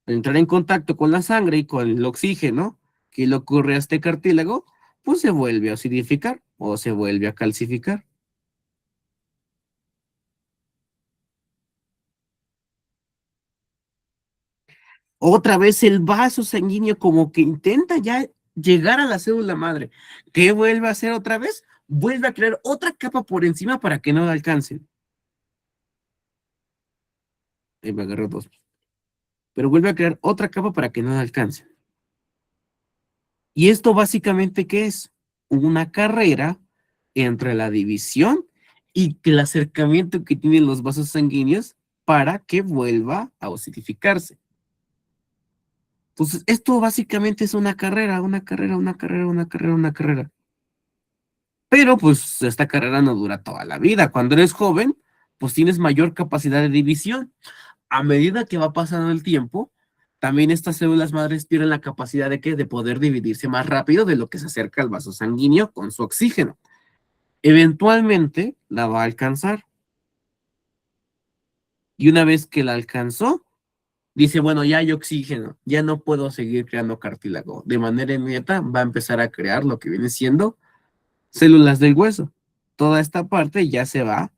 Speaker 2: Al entrar en contacto con la sangre y con el oxígeno que le ocurre a este cartílago, pues se vuelve a acidificar o se vuelve a calcificar. Otra vez el vaso sanguíneo como que intenta ya llegar a la célula madre. ¿Qué vuelve a hacer otra vez? Vuelve a crear otra capa por encima para que no la alcancen. Ahí me agarró dos. Pero vuelve a crear otra capa para que no la alcancen. ¿Y esto básicamente qué es? Una carrera entre la división y el acercamiento que tienen los vasos sanguíneos para que vuelva a osificarse. Entonces, esto básicamente es una carrera, una carrera, una carrera, una carrera, una carrera. Pero pues esta carrera no dura toda la vida. Cuando eres joven, pues tienes mayor capacidad de división. A medida que va pasando el tiempo, también estas células madres tienen la capacidad de que de poder dividirse más rápido de lo que se acerca al vaso sanguíneo con su oxígeno. Eventualmente la va a alcanzar. Y una vez que la alcanzó, dice, bueno, ya hay oxígeno, ya no puedo seguir creando cartílago. De manera inmediata va a empezar a crear lo que viene siendo células del hueso. Toda esta parte ya se va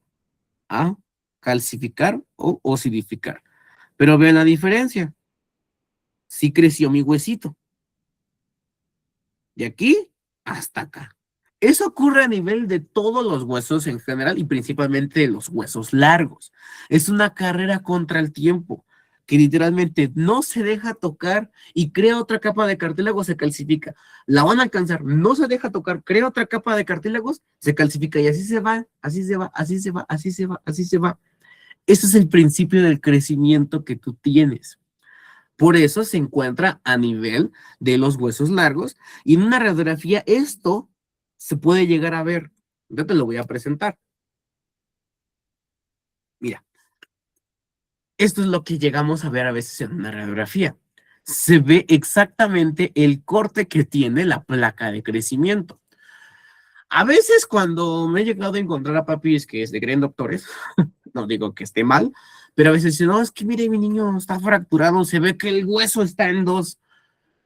Speaker 2: a calcificar o osidificar. Pero vean la diferencia. Sí creció mi huesito. De aquí hasta acá. Eso ocurre a nivel de todos los huesos en general y principalmente de los huesos largos. Es una carrera contra el tiempo que literalmente no se deja tocar y crea otra capa de cartílago, se calcifica. La van a alcanzar, no se deja tocar, crea otra capa de cartílagos, se calcifica y así se va, así se va, así se va, así se va, así se va. Ese es el principio del crecimiento que tú tienes. Por eso se encuentra a nivel de los huesos largos y en una radiografía esto se puede llegar a ver. Yo te lo voy a presentar. Mira, esto es lo que llegamos a ver a veces en una radiografía. Se ve exactamente el corte que tiene la placa de crecimiento. A veces cuando me he llegado a encontrar a papis que se creen doctores, no digo que esté mal, pero a veces dicen, no, es que mire, mi niño está fracturado, se ve que el hueso está en dos.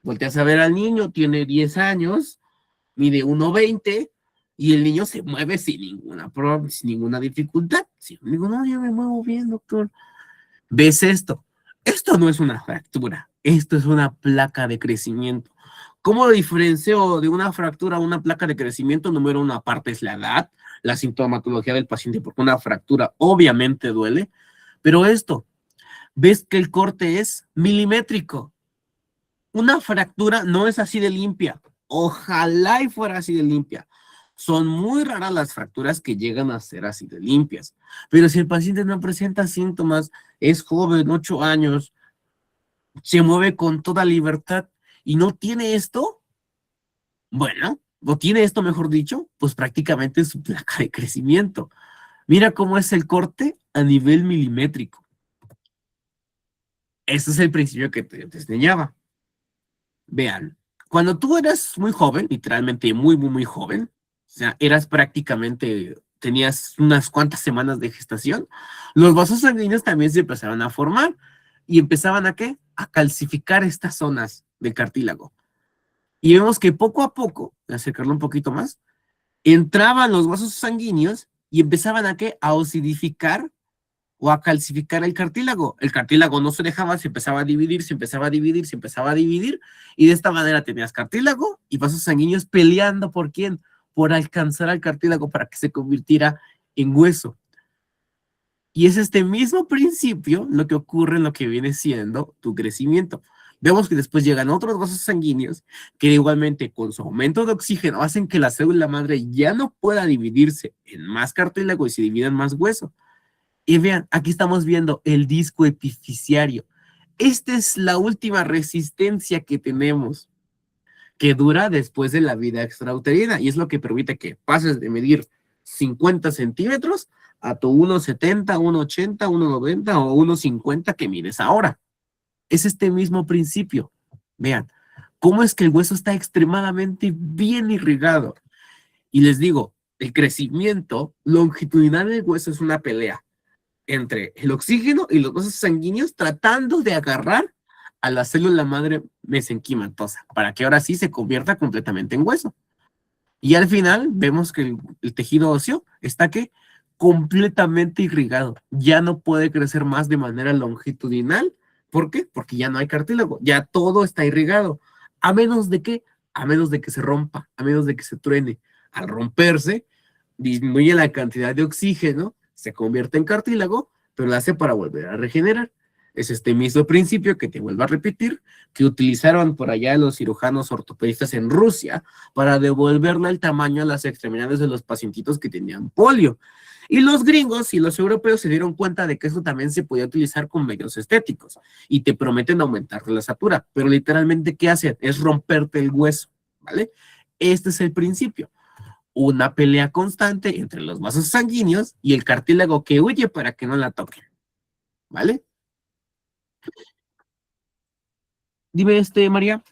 Speaker 2: Volteas a ver al niño, tiene 10 años, mide 1.20 y el niño se mueve sin ninguna dificultad. Si digo, no, yo me muevo bien, doctor. ¿Ves esto? Esto no es una fractura, esto es una placa de crecimiento. ¿Cómo lo diferencio de una fractura a una placa de crecimiento? Número uno, aparte es la edad, la sintomatología del paciente, porque una fractura obviamente duele, pero esto, ves que el corte es milimétrico. Una fractura no es así de limpia. Ojalá y fuera así de limpia. Son muy raras las fracturas que llegan a ser así de limpias. Pero si el paciente no presenta síntomas, es joven, 8 años, se mueve con toda libertad y no tiene esto, bueno, o tiene esto mejor dicho, pues prácticamente es su placa de crecimiento. Mira cómo es el corte a nivel milimétrico. Ese es el principio que te enseñaba. Vean, cuando tú eras muy joven, literalmente muy, muy, muy joven, o sea, eras prácticamente, tenías unas cuantas semanas de gestación, los vasos sanguíneos también se empezaron a formar y empezaban ¿a qué? A calcificar estas zonas del cartílago. Y vemos que poco a poco, voy a acercarlo un poquito más, entraban los vasos sanguíneos y empezaban ¿a qué? A osidificar o a calcificar el cartílago. El cartílago no se dejaba, se empezaba a dividir, se empezaba a dividir, se empezaba a dividir, y de esta manera tenías cartílago y vasos sanguíneos peleando ¿por quién? Por alcanzar al cartílago para que se convirtiera en hueso. Y es este mismo principio lo que ocurre en lo que viene siendo tu crecimiento. Vemos que después llegan otros vasos sanguíneos que igualmente con su aumento de oxígeno hacen que la célula madre ya no pueda dividirse en más cartílago y se divida en más hueso. Y vean, aquí estamos viendo el disco epifisiario. Esta es la última resistencia que tenemos, que dura después de la vida extrauterina, y es lo que permite que pases de medir 50 centímetros a tu 1,70, 1,80, 1,90 o 1,50 que mides ahora. Es este mismo principio. Vean, cómo es que el hueso está extremadamente bien irrigado. Y les digo, el crecimiento longitudinal del hueso es una pelea entre el oxígeno y los vasos sanguíneos tratando de agarrar a la célula madre mesenquimatosa para que ahora sí se convierta completamente en hueso. Y al final vemos que el tejido óseo está ¿qué? Completamente irrigado. Ya no puede crecer más de manera longitudinal. ¿Por qué? Porque ya no hay cartílago. Ya todo está irrigado. ¿A menos de qué? A menos de que se rompa, a menos de que se truene. Al romperse, disminuye la cantidad de oxígeno, se convierte en cartílago, pero lo hace para volver a regenerar. Es este mismo principio que te vuelvo a repetir, que utilizaron por allá los cirujanos ortopedistas en Rusia para devolverle el tamaño a las extremidades de los pacientitos que tenían polio. Y los gringos y los europeos se dieron cuenta de que eso también se podía utilizar con medios estéticos y te prometen aumentar la estatura, pero literalmente ¿qué hacen? Es romperte el hueso, ¿vale? Este es el principio. Una pelea constante entre los vasos sanguíneos y el cartílago que huye para que no la toquen, ¿vale? Dime, María.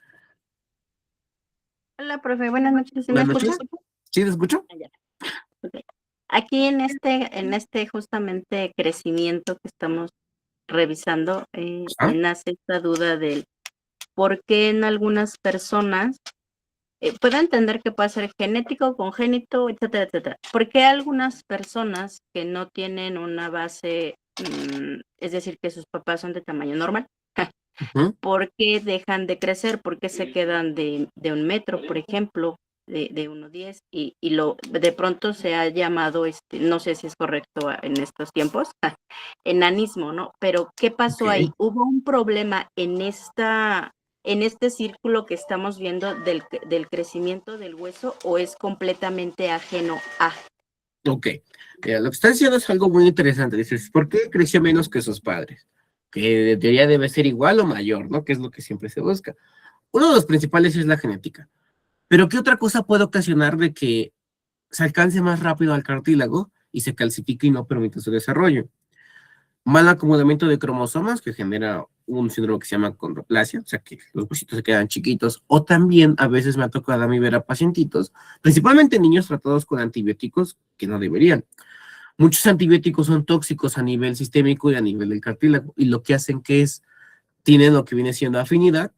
Speaker 6: Hola, profe, buenas noches. ¿Sí me
Speaker 2: Buenas
Speaker 6: escucha?
Speaker 2: noches. ¿Sí te escucho?
Speaker 6: Ah, ya. Ok. Aquí en este justamente crecimiento que estamos revisando, nace esta duda del por qué en algunas personas, puedo entender que puede ser genético, congénito, etcétera, etcétera. ¿Por qué algunas personas que no tienen una base, es decir, que sus papás son de tamaño normal, ¿por qué dejan de crecer? ¿Por qué se quedan de 1 metro, por ejemplo, de 1,10? Y de pronto se ha llamado, no sé si es correcto en estos tiempos, enanismo, ¿no? Pero ¿qué pasó ahí? ¿Hubo un problema en este círculo que estamos viendo del crecimiento del hueso o es completamente ajeno a?
Speaker 2: Ok. Mira, lo que está diciendo es algo muy interesante. Dices, ¿por qué creció menos que sus padres? Que en teoría debe ser igual o mayor, ¿no? Que es lo que siempre se busca. Uno de los principales es la genética. Pero ¿qué otra cosa puede ocasionar de que se alcance más rápido al cartílago y se calcifique y no permite su desarrollo? Mal acomodamiento de cromosomas que genera un síndrome que se llama condroplasia, o sea que los huesitos se quedan chiquitos, o también a veces me ha tocado a mí ver a pacientitos, principalmente niños tratados con antibióticos que no deberían. Muchos antibióticos son tóxicos a nivel sistémico y a nivel del cartílago, y lo que hacen que es, tienen lo que viene siendo afinidad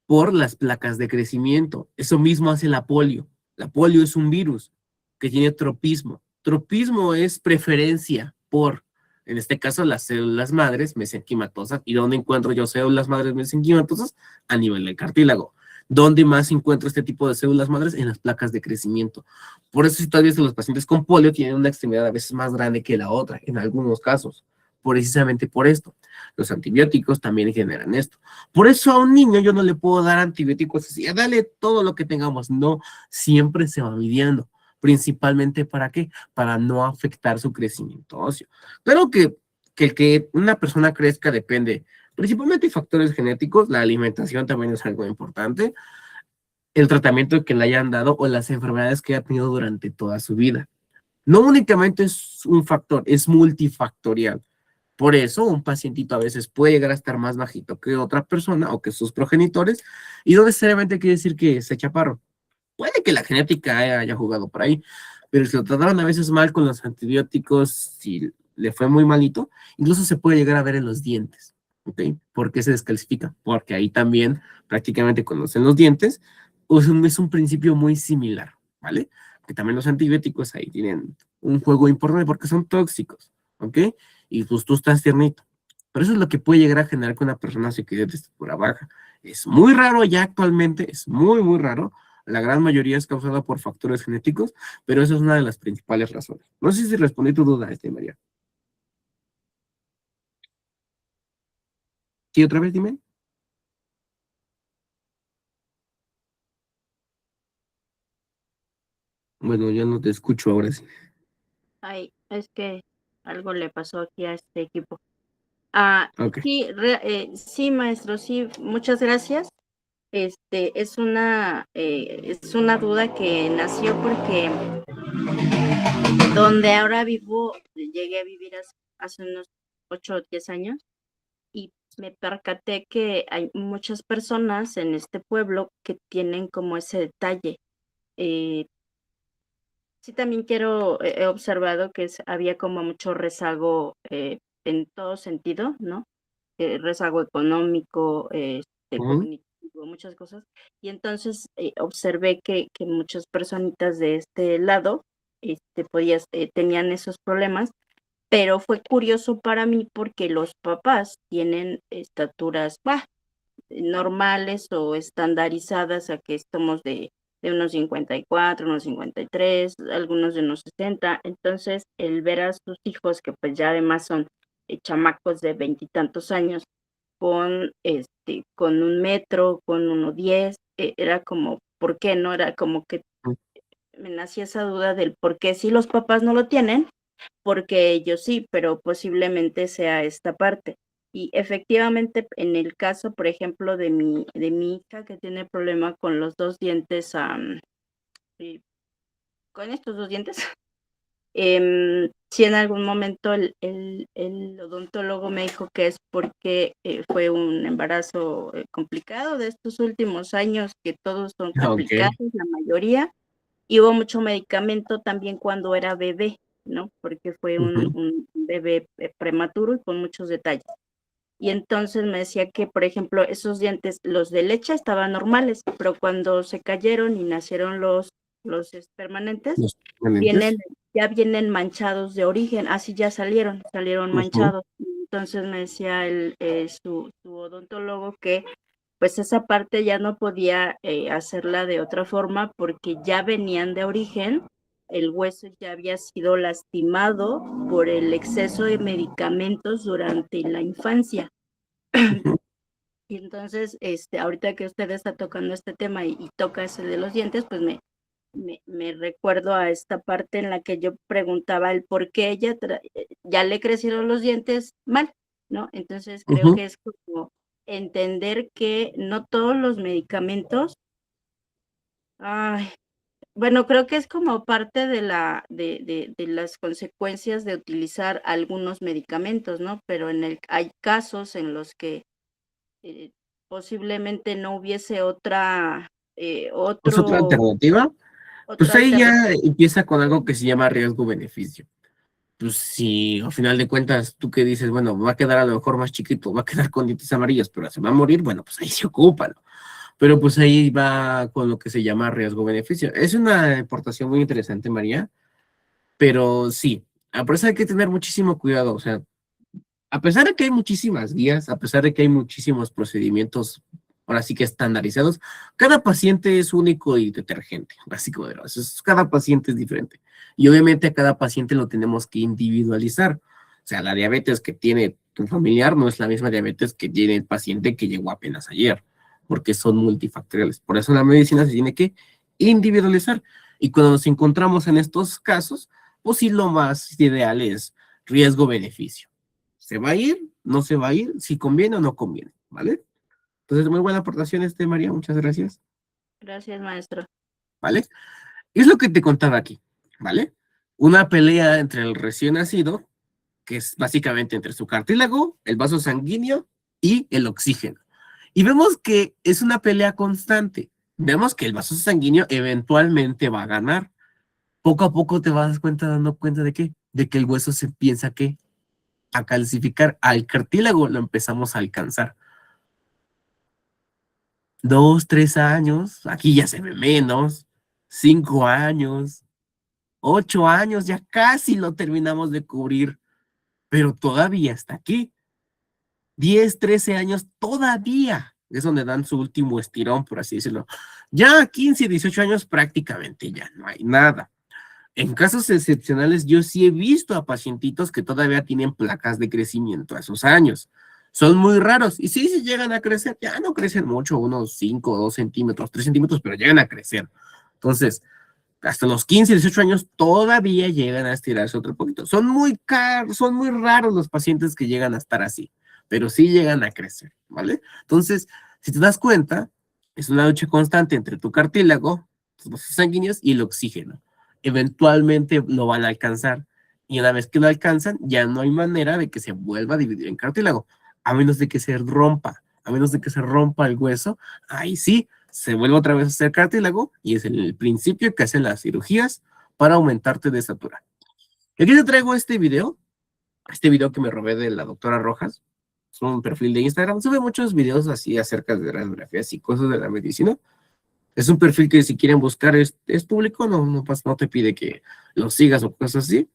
Speaker 2: por las placas de crecimiento. Eso mismo hace la polio. La polio es un virus que tiene tropismo. Tropismo es preferencia por, en este caso, las células madres mesenquimatosas. ¿Y dónde encuentro yo células madres mesenquimatosas? A nivel del cartílago. ¿Dónde más encuentro este tipo de células madres? En las placas de crecimiento. Por eso, si todavía los pacientes con polio tienen una extremidad a veces más grande que la otra, en algunos casos. Precisamente por esto. Los antibióticos también generan esto. Por eso a un niño yo no le puedo dar antibióticos así, dale todo lo que tengamos. No, siempre se va midiendo. Principalmente ¿para qué? Para no afectar su crecimiento óseo. Pero que una persona crezca depende principalmente de factores genéticos. La alimentación también es algo importante. El tratamiento que le hayan dado o las enfermedades que haya tenido durante toda su vida. No únicamente es un factor, es multifactorial. Por eso un pacientito a veces puede llegar a estar más bajito que otra persona o que sus progenitores, y no necesariamente quiere decir que sea chaparro. Puede que la genética haya jugado por ahí, pero si lo trataron a veces mal con los antibióticos, si le fue muy malito, incluso se puede llegar a ver en los dientes. ¿Ok? ¿Por qué se descalcifica? Porque ahí también prácticamente conocen los dientes, es un principio muy similar, ¿vale? Que también los antibióticos ahí tienen un juego importante porque son tóxicos, ¿ok? Y pues tú estás tiernito. Pero eso es lo que puede llegar a generar que una persona se quede de estatura baja. Es muy raro ya actualmente, es muy, muy raro. La gran mayoría es causada por factores genéticos, pero esa es una de las principales razones. No sé si respondí tu duda, María. ¿Sí, otra vez, dime? Bueno, ya no te escucho ahora sí.
Speaker 6: Ay, es que algo le pasó aquí a este equipo.
Speaker 2: Okay.
Speaker 6: Sí, sí, maestro, sí, muchas gracias. Es una duda que nació porque donde ahora vivo, llegué a vivir hace unos 8 o 10 años y me percaté que hay muchas personas en este pueblo que tienen como ese detalle. Sí, también he observado que había como mucho rezago en todo sentido, ¿no? Rezago económico, cognitivo, muchas cosas. Y entonces observé que muchas personitas de este lado tenían esos problemas, pero fue curioso para mí porque los papás tienen estaturas normales o estandarizadas, a que estamos de unos 54, unos 53, algunos de unos 60. Entonces, el ver a sus hijos, que pues ya además son chamacos de 20 y tantos años, con 1 metro, con 1,10, era como, ¿por qué no? Era como que me nacía esa duda del por qué si los papás no lo tienen, porque ellos sí, pero posiblemente sea esta parte. Y efectivamente, en el caso, por ejemplo, de mi hija, que tiene problema con los 2 dientes, con estos 2 dientes, sí, en algún momento el odontólogo me dijo que es porque fue un embarazo complicado de estos últimos años, que todos son complicados, la mayoría, y hubo mucho medicamento también cuando era bebé, ¿no? Porque fue un bebé prematuro y con muchos detalles. Y entonces me decía que, por ejemplo, esos dientes, los de leche estaban normales, pero cuando se cayeron y nacieron los permanentes, ya vienen manchados de origen, así ya salieron manchados. Entonces me decía su odontólogo que pues esa parte ya no podía hacerla de otra forma porque ya venían de origen, el hueso ya había sido lastimado por el exceso de medicamentos durante la infancia. Y entonces, ahorita que usted está tocando este tema y toca ese de los dientes, pues me recuerdo a esta parte en la que yo preguntaba el por qué ella ya le crecieron los dientes mal, ¿no? Entonces creo que es como entender que no todos los medicamentos, bueno, creo que es como parte de las consecuencias de utilizar algunos medicamentos, ¿no? Pero hay casos en los que posiblemente no hubiese otra
Speaker 2: alternativa. Pues ahí ya empieza con algo que se llama riesgo-beneficio. Pues si al final de cuentas tú que dices, bueno, va a quedar a lo mejor más chiquito, va a quedar con dientes amarillos, pero se va a morir, bueno, pues ahí se ocupa, ¿no? Pero pues ahí va con lo que se llama riesgo-beneficio. Es una aportación muy interesante, María, pero sí, por eso hay que tener muchísimo cuidado, o sea, a pesar de que hay muchísimas guías, a pesar de que hay muchísimos procedimientos, ahora sí que estandarizados, cada paciente es único y detergente, básico de los, cada paciente es diferente. Y obviamente a cada paciente lo tenemos que individualizar. O sea, la diabetes que tiene tu familiar no es la misma diabetes que tiene el paciente que llegó apenas ayer, porque son multifactoriales. Por eso la medicina se tiene que individualizar. Y cuando nos encontramos en estos casos, pues sí, lo más ideal es riesgo-beneficio. ¿Se va a ir? ¿No se va a ir? ¿Si conviene o no conviene? ¿Vale? Entonces, muy buena aportación María, muchas gracias.
Speaker 6: Gracias, maestro.
Speaker 2: ¿Vale? Es lo que te contaba aquí, ¿vale? Una pelea entre el recién nacido, que es básicamente entre su cartílago, el vaso sanguíneo y el oxígeno. Y vemos que es una pelea constante. Vemos que el vaso sanguíneo eventualmente va a ganar. Poco a poco te vas dando cuenta de qué, de que el hueso se piensa que a calcificar, al cartílago lo empezamos a alcanzar. 2, 3 años, aquí ya se ve menos, 5 años, 8 años, ya casi lo terminamos de cubrir, pero todavía está aquí. 10, 13 años, todavía es donde dan su último estirón, por así decirlo. Ya 15, 18 años prácticamente ya no hay nada. En casos excepcionales, yo sí he visto a pacientitos que todavía tienen placas de crecimiento a esos años. Son muy raros. Y sí, si llegan a crecer, ya no crecen mucho, unos 5, 2 centímetros, 3 centímetros, pero llegan a crecer. Entonces, hasta los 15, 18 años todavía llegan a estirarse otro poquito. Son muy raros los pacientes que llegan a estar así, pero sí llegan a crecer, ¿vale? Entonces, si te das cuenta, es una lucha constante entre tu cartílago, tus vasos sanguíneos y el oxígeno. eventualmente lo van a alcanzar. Y una vez que lo alcanzan, ya no hay manera de que se vuelva a dividir en cartílago, a menos de que se rompa. A menos de que se rompa el hueso, ahí sí, se vuelve otra vez a hacer cartílago y es el principio que hacen las cirugías para aumentarte de estatura. Y aquí te traigo este video que me robé de la doctora Rojas. Es un perfil de Instagram, sube muchos videos así acerca de radiografías y cosas de la medicina. Es un perfil que si quieren buscar es público, no te pide que lo sigas o cosas así.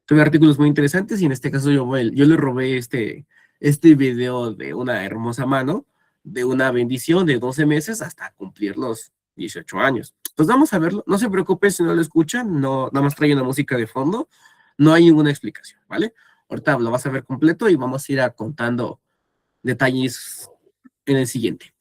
Speaker 2: Sube artículos muy interesantes y en este caso yo le robé este video de una hermosa mano, de una bendición de 12 meses hasta cumplir los 18 años. Pues vamos a verlo. No se preocupen si no lo escuchan, no, nada más trae una música de fondo, no hay ninguna explicación, ¿vale? Ahorita lo vas a ver completo y vamos a ir contando detalles en el siguiente.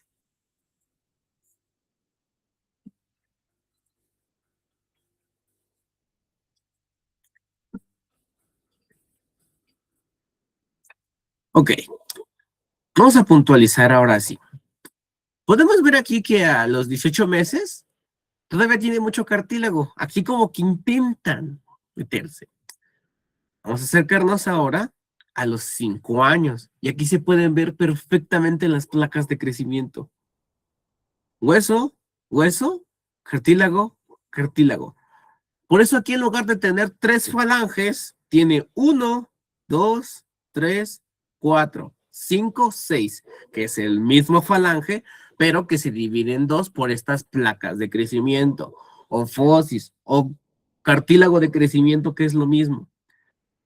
Speaker 2: Ok, vamos a puntualizar ahora sí. Podemos ver aquí que a los 18 meses todavía tiene mucho cartílago. Aquí como que intentan meterse. Vamos a acercarnos ahora a los 5 años. Y aquí se pueden ver perfectamente las placas de crecimiento. Hueso, hueso, cartílago, cartílago. Por eso aquí en lugar de tener 3 falanges, tiene 1, 2, 3, 4, 5, 6, que es el mismo falange, pero que se divide en 2 por estas placas de crecimiento, o fosis, o cartílago de crecimiento, que es lo mismo.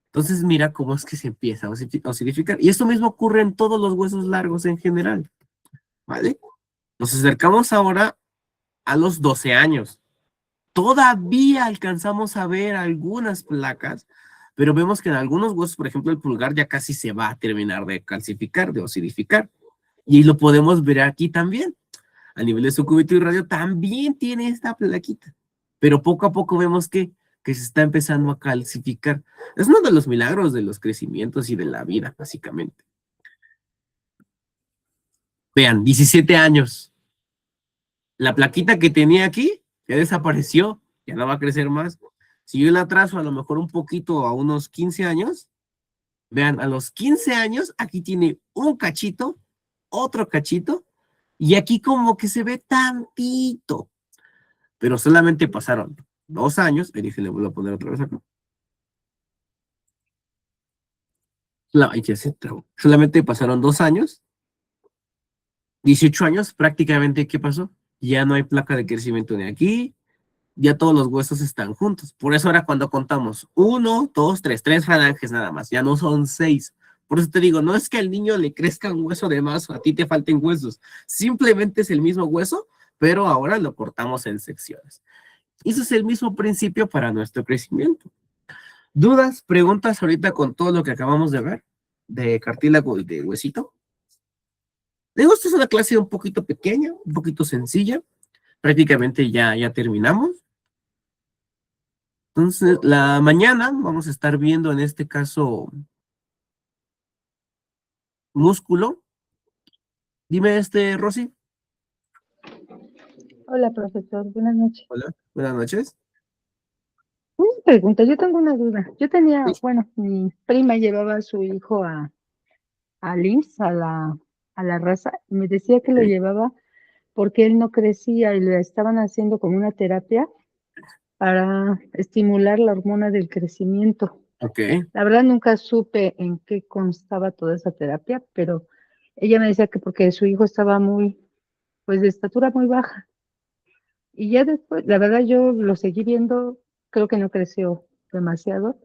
Speaker 2: Entonces mira cómo es que se empieza a osificar. Y esto mismo ocurre en todos los huesos largos en general, ¿vale? Nos acercamos ahora a los 12 años. Todavía alcanzamos a ver algunas placas, pero vemos que en algunos huesos, por ejemplo el pulgar, ya casi se va a terminar de calcificar, de osidificar. Y lo podemos ver aquí también. A nivel de sucúbito y radio también tiene esta plaquita. Pero poco a poco vemos que se está empezando a calcificar. Es uno de los milagros de los crecimientos y de la vida, básicamente. Vean, 17 años. La plaquita que tenía aquí ya desapareció, ya no va a crecer más. Si yo la trazo a lo mejor un poquito a unos 15 años, vean, a los 15 años aquí tiene un cachito, otro cachito, y aquí como que se ve tantito, pero solamente pasaron 2 años, y dije, le voy a poner otra vez acá. Solamente pasaron 2 años, 18 años, prácticamente, ¿qué pasó? Ya no hay placa de crecimiento ni aquí, ya todos los huesos están juntos. Por eso ahora cuando contamos 1, 2, 3 falanges nada más, ya no son 6. Por eso te digo, no es que al niño le crezca un hueso de más o a ti te falten huesos, simplemente es el mismo hueso, pero ahora lo cortamos en secciones. Eso es el mismo principio para nuestro crecimiento. ¿Dudas, preguntas ahorita con todo lo que acabamos de ver? De cartílago y de huesito. Digo, esta es una clase un poquito pequeña, un poquito sencilla. Prácticamente ya terminamos. Entonces, la mañana vamos a estar viendo en este caso músculo. Dime, Rosy.
Speaker 1: Hola, profesor. Buenas noches.
Speaker 2: Hola, buenas noches.
Speaker 1: Una pregunta, yo tengo una duda. Yo tenía,
Speaker 2: Sí.
Speaker 1: bueno, mi prima llevaba a su hijo al IMSS, a la raza, y me decía que lo
Speaker 2: Sí.
Speaker 1: llevaba porque él no crecía y le estaban haciendo como una terapia para estimular la hormona del crecimiento.
Speaker 2: Ok,
Speaker 1: La verdad nunca supe en qué constaba toda esa terapia, pero ella me decía que porque su hijo estaba muy, pues de estatura muy baja. Y ya después, la verdad yo lo seguí viendo, creo que no creció demasiado,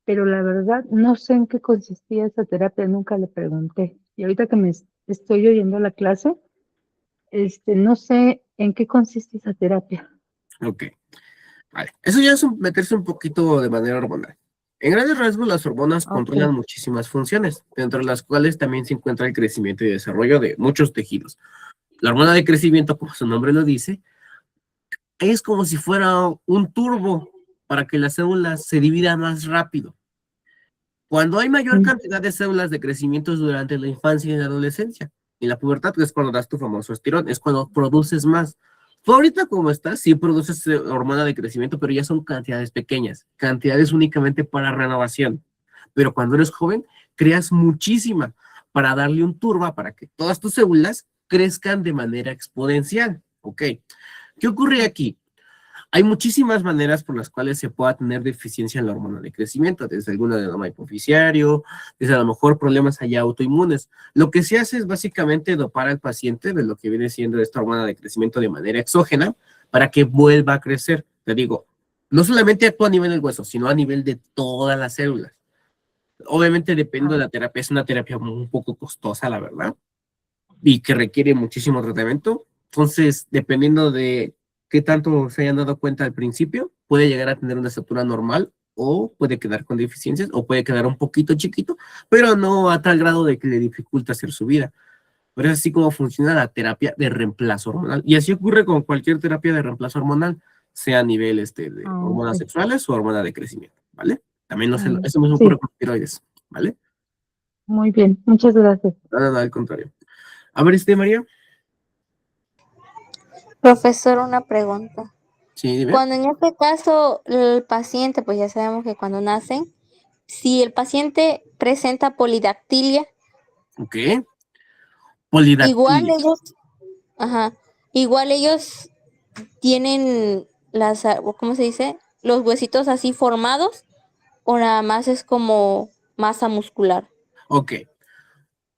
Speaker 1: pero la verdad no sé en qué consistía esa terapia, nunca le pregunté. Y ahorita que me estoy oyendo la clase, no sé en qué consiste esa terapia.
Speaker 2: ok. Vale. Eso ya es meterse un poquito de manera hormonal. En grandes rasgos, las hormonas controlan
Speaker 1: Ok.
Speaker 2: muchísimas funciones, dentro de las cuales también se encuentra el crecimiento y desarrollo de muchos tejidos. La hormona de crecimiento, como su nombre lo dice, es como si fuera un turbo para que las células se dividan más rápido. Cuando hay mayor cantidad de células de crecimiento durante la infancia y la adolescencia, y la pubertad, que es cuando das tu famoso estirón, es cuando produces más. Tú ahorita como estás, sí produces hormona de crecimiento, pero ya son cantidades pequeñas, cantidades únicamente para renovación. Pero cuando eres joven, creas muchísima para darle un turbo para que todas tus células crezcan de manera exponencial. ¿Ok? ¿Qué ocurre aquí? Hay muchísimas maneras por las cuales se pueda tener deficiencia en la hormona de crecimiento, desde algún adenoma hipoficiario, desde a lo mejor problemas allá autoinmunes. Lo que se hace es básicamente dopar al paciente de lo que viene siendo esta hormona de crecimiento de manera exógena para que vuelva a crecer. Te digo, no solamente actúa a nivel del hueso, sino a nivel de todas las células. Obviamente depende de la terapia, es una terapia un poco costosa, la verdad, y que requiere muchísimo tratamiento. Entonces, dependiendo de qué tanto se hayan dado cuenta al principio, puede llegar a tener una estatura normal o puede quedar con deficiencias o puede quedar un poquito chiquito, pero no a tal grado de que le dificulta hacer su vida. Pero es así como funciona la terapia de reemplazo hormonal. Y así ocurre con cualquier terapia de reemplazo hormonal, sea a nivel de hormonas
Speaker 1: Ok.
Speaker 2: sexuales o hormona de crecimiento, ¿vale? También no
Speaker 1: Ah,
Speaker 2: eso mismo ocurre
Speaker 1: sí,
Speaker 2: con tiroides, ¿vale?
Speaker 1: muy bien, muchas gracias.
Speaker 2: No, al contrario. A ver, María.
Speaker 7: Profesor, una pregunta.
Speaker 2: Sí, dime.
Speaker 7: Cuando en este caso el paciente, pues ya sabemos que cuando nacen, si el paciente presenta polidactilia,
Speaker 2: Ok.
Speaker 7: igual
Speaker 2: Polidactilia.
Speaker 7: ellos, ajá, igual ellos tienen ¿cómo se dice? Los huesitos así formados o nada más es como masa muscular.
Speaker 2: Ok.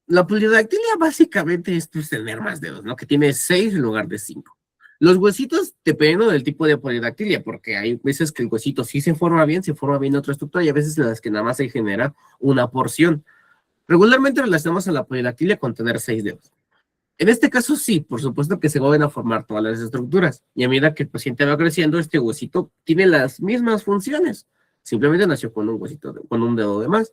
Speaker 2: La polidactilia básicamente es pues, tener más dedos, ¿no? Que tiene 6 en lugar de 5. Los huesitos, dependiendo del tipo de polidactilia, porque hay veces que el huesito sí se forma bien otra estructura, y a veces en las que nada más se genera una porción. Regularmente relacionamos a la polidactilia con tener 6 dedos. En este caso sí, por supuesto que se vuelven a formar todas las estructuras, y a medida que el paciente va creciendo, este huesito tiene las mismas funciones. Simplemente nació con un huesito, con un dedo de más.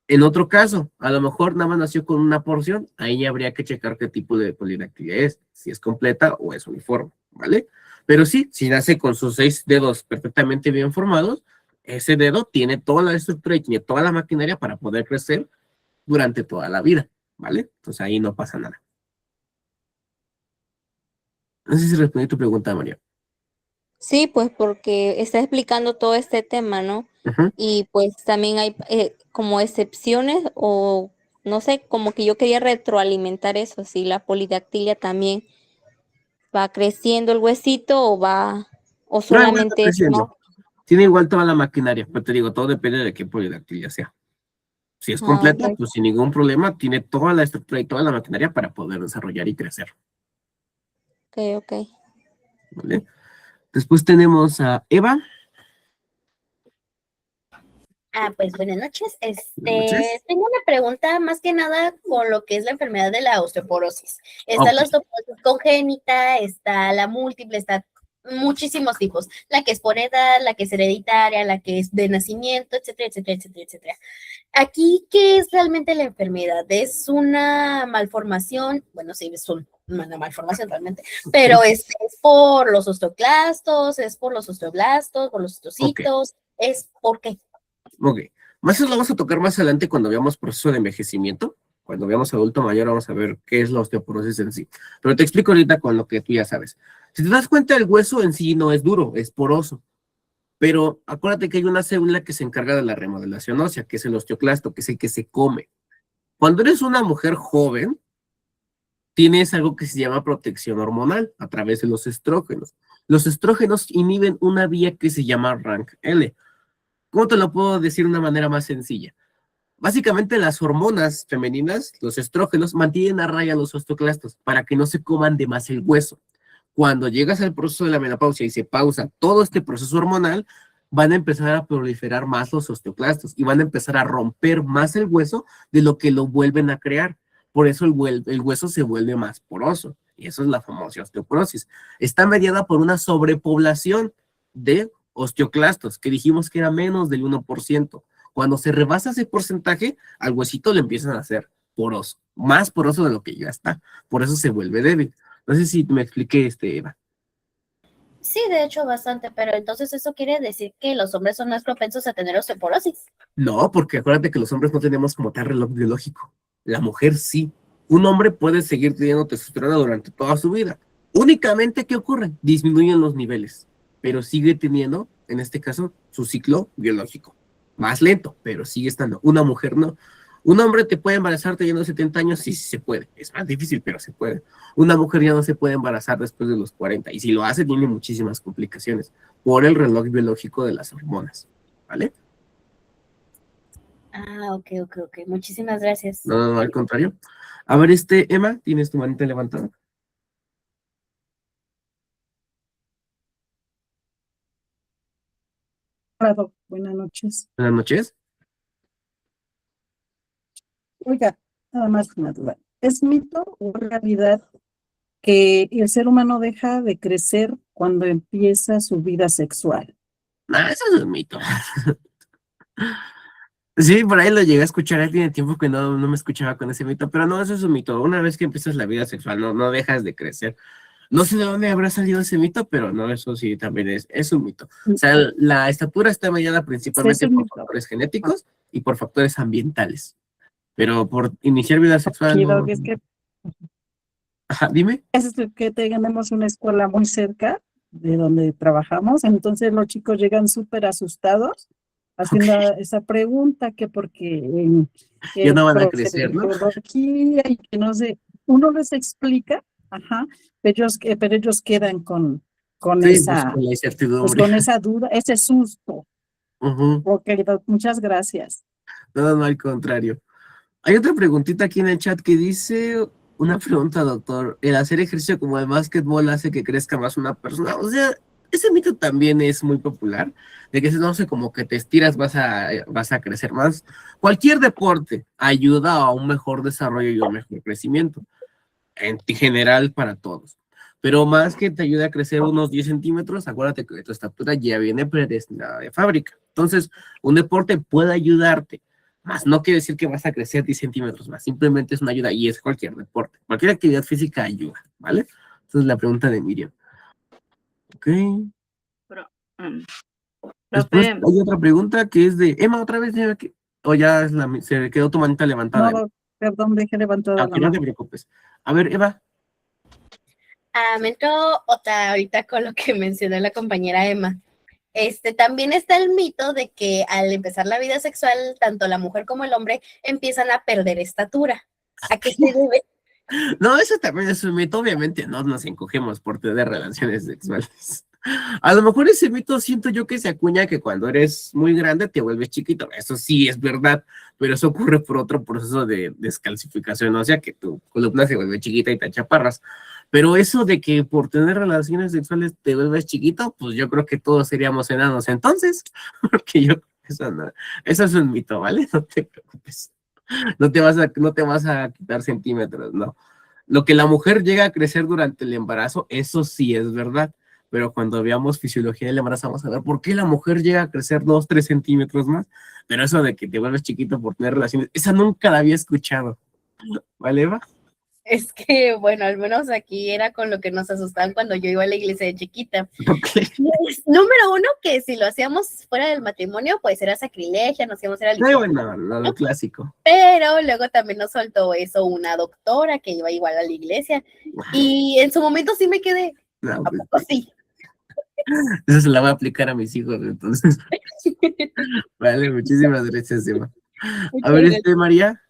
Speaker 2: En otro caso, a lo mejor nada más nació con una porción, ahí ya habría que checar qué tipo de polidactilia es, si es completa o es uniforme, ¿vale? Pero sí, si nace con sus 6 dedos perfectamente bien formados, ese dedo tiene toda la estructura y tiene toda la maquinaria para poder crecer durante toda la vida, ¿vale? Entonces ahí no pasa nada. No sé si respondí tu pregunta, María.
Speaker 7: Sí, pues porque está explicando todo este tema, ¿no?
Speaker 2: Ujú.
Speaker 7: Y pues también hay como excepciones o no sé, como que yo quería retroalimentar eso, si la polidactilia también va creciendo el huesito o
Speaker 2: No, igual está
Speaker 7: solamente es
Speaker 2: creciendo.
Speaker 7: no.
Speaker 2: Tiene igual toda la maquinaria, pero te digo, todo depende de qué polidactilia sea. Si es
Speaker 7: Ah,
Speaker 2: completa,
Speaker 7: ok,
Speaker 2: pues sin ningún problema, tiene toda la estructura y toda la maquinaria para poder desarrollar y crecer,
Speaker 7: ok.
Speaker 2: ¿vale? Después tenemos a Eva.
Speaker 5: Pues buenas noches.
Speaker 2: Buenas noches.
Speaker 5: Tengo una pregunta más que nada con lo que es la enfermedad de la osteoporosis. Está
Speaker 2: Ok,
Speaker 5: la osteoporosis congénita, está la múltiple, está muchísimos tipos. La que es por edad, la que es hereditaria, la que es de nacimiento, etcétera, etcétera, etcétera, etcétera. Aquí, ¿qué es realmente la enfermedad? ¿Es una malformación? Bueno, sí, es una malformación realmente, pero es por los osteoclastos, es por los osteoblastos, por los
Speaker 2: ok,
Speaker 5: osteocitos, ¿es por qué?
Speaker 2: ok. Más eso lo vamos a tocar más adelante cuando veamos proceso de envejecimiento. Cuando veamos adulto mayor, vamos a ver qué es la osteoporosis en sí. Pero te explico ahorita con lo que tú ya sabes. Si te das cuenta, el hueso en sí no es duro, es poroso. Pero acuérdate que hay una célula que se encarga de la remodelación ósea, que es el osteoclasto, que es el que se come. Cuando eres una mujer joven, tienes algo que se llama protección hormonal a través de los estrógenos. Los estrógenos inhiben una vía que se llama RANKL. ¿Cómo te lo puedo decir de una manera más sencilla? Básicamente las hormonas femeninas, los estrógenos, mantienen a raya los osteoclastos para que no se coman de más el hueso. Cuando llegas al proceso de la menopausia y se pausa todo este proceso hormonal, van a empezar a proliferar más los osteoclastos y van a empezar a romper más el hueso de lo que lo vuelven a crear. Por eso el hueso se vuelve más poroso. Y eso es la famosa osteoporosis. Está mediada por una sobrepoblación de osteoclastos, que dijimos que era menos del 1%. Cuando se rebasa ese porcentaje, al huesito le empiezan a hacer poroso, más poroso de lo que ya está. Por eso se vuelve débil. No sé si me expliqué, Eva.
Speaker 5: Sí, de hecho, bastante, pero entonces eso quiere decir que los hombres son más propensos a tener osteoporosis.
Speaker 2: No, porque acuérdate que los hombres no tenemos como tal reloj biológico. La mujer sí. Un hombre puede seguir teniendo testosterona durante toda su vida, Únicamente, ¿qué ocurre? Disminuyen los niveles, pero sigue teniendo, en este caso, su ciclo biológico. Más lento, pero sigue estando. Una mujer no. Un hombre te puede embarazar teniendo 70 años, sí, sí se puede. Es más difícil, pero se puede. Una mujer ya no se puede embarazar después de los 40, y si lo hace, tiene muchísimas complicaciones por el reloj biológico de las hormonas, ¿vale?
Speaker 5: Ah, ok. Muchísimas gracias.
Speaker 2: No, al contrario. A ver, Emma, ¿tienes tu manita levantada?
Speaker 8: Claro, buenas noches.
Speaker 2: Buenas noches.
Speaker 8: Oiga, nada más una duda. ¿Es mito o realidad que el ser humano deja de crecer cuando empieza su vida sexual?
Speaker 2: No, eso es un mito. Sí, por ahí lo llegué a escuchar, ya tiene tiempo que no me escuchaba con ese mito, pero no, eso es un mito. Una vez que empiezas la vida sexual, no dejas de crecer. No sé de dónde habrá salido ese mito, pero no, eso sí también es un mito. O sea, la estatura está mediada principalmente por factores genéticos y por factores ambientales. Pero por iniciar vida sexual, no.
Speaker 8: Es que
Speaker 2: Ajá, dime.
Speaker 8: es que tenemos una escuela muy cerca de donde trabajamos, entonces los chicos llegan súper asustados haciendo esa pregunta que porque
Speaker 2: Ya no van a crecer, ¿no?
Speaker 8: y que no sé, uno les explica, ajá, pero ellos quedan con
Speaker 2: Sí,
Speaker 8: esa,
Speaker 2: pues, con la
Speaker 8: pues
Speaker 2: incertidumbre.
Speaker 8: con esa duda, ese susto.
Speaker 2: Ujú.
Speaker 8: Ok, muchas gracias.
Speaker 2: No, al contrario. Hay otra preguntita aquí en el chat que dice, una pregunta, doctor, ¿el hacer ejercicio como el básquetbol hace que crezca más una persona? O sea, ese mito también es muy popular, de que no sé, como que te estiras vas a crecer más. Cualquier deporte ayuda a un mejor desarrollo y un mejor crecimiento, en general para todos. Pero más que te ayude a crecer unos 10 centímetros, acuérdate que tu estatura ya viene predestinada de fábrica. Entonces, un deporte puede ayudarte, más no quiere decir que vas a crecer 10 centímetros más, simplemente es una ayuda y es cualquier deporte. Cualquier actividad física ayuda, ¿vale? Entonces, la pregunta de Miriam. Ok.
Speaker 6: Pero,
Speaker 2: Después
Speaker 6: profe,
Speaker 2: hay otra pregunta que es de Emma, otra vez, o ya se quedó tu manita levantada.
Speaker 8: No, perdón, dejé levantada la
Speaker 2: Aunque no te
Speaker 8: mano.
Speaker 2: preocupes. A ver, Eva.
Speaker 5: Me entró otra ahorita con lo que mencionó la compañera Emma. También está el mito de que al empezar la vida sexual, tanto la mujer como el hombre empiezan a perder estatura. ¿A qué se debe?
Speaker 2: No, eso también es un mito, obviamente no nos encogemos por tener relaciones sexuales. A lo mejor ese mito siento yo que se acuña que cuando eres muy grande te vuelves chiquito, eso sí es verdad, pero eso ocurre por otro proceso de descalcificación, o sea que tu columna se vuelve chiquita y te achaparras. Pero eso de que por tener relaciones sexuales te vuelves chiquito, pues yo creo que todos seríamos enanos entonces, porque yo, eso es un mito, ¿vale? No te preocupes. No te vas a quitar centímetros, no. Lo que la mujer llega a crecer durante el embarazo, eso sí es verdad, pero cuando veamos fisiología del embarazo vamos a ver por qué la mujer llega a crecer 2, 3 centímetros más, pero eso de que te vuelves chiquito por tener relaciones, esa nunca la había escuchado, ¿vale, Eva?
Speaker 5: Es que, bueno, al menos aquí era con lo que nos asustaban cuando yo iba a la iglesia de chiquita.
Speaker 2: Okay.
Speaker 5: Número uno, que si lo hacíamos fuera del matrimonio, pues era sacrilegio, nos íbamos a ir al
Speaker 2: Bueno, lo clásico.
Speaker 5: Pero luego también nos soltó eso una doctora que iba igual a la iglesia. Y en su momento sí me quedé,
Speaker 2: No,
Speaker 5: ¿a
Speaker 2: pues,
Speaker 5: poco sí?
Speaker 2: eso se la voy a aplicar a mis hijos, entonces. Vale, muchísimas gracias, Eva. A ver, María.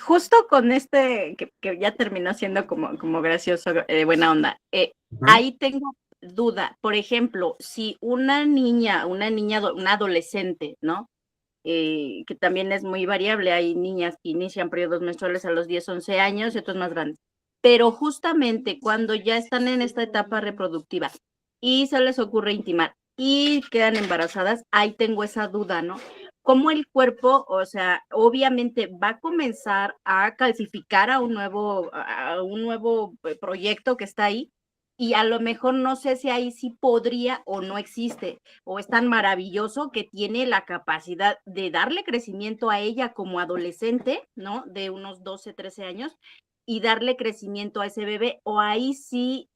Speaker 6: justo con que ya terminó siendo como gracioso, buena onda, ahí tengo duda. Por ejemplo, si una niña, una adolescente, ¿no? Que también es muy variable, hay niñas que inician periodos menstruales a los 10, 11 años y otros más grandes. Pero justamente cuando ya están en esta etapa reproductiva y se les ocurre intimar y quedan embarazadas, ahí tengo esa duda, ¿no? Cómo el cuerpo, o sea, obviamente va a comenzar a calcificar a un nuevo proyecto que está ahí, y a lo mejor no sé si ahí sí podría o no existe, o es tan maravilloso que tiene la capacidad de darle crecimiento a ella como adolescente, ¿no? De unos 12, 13 años, y darle crecimiento a ese bebé, o ahí sí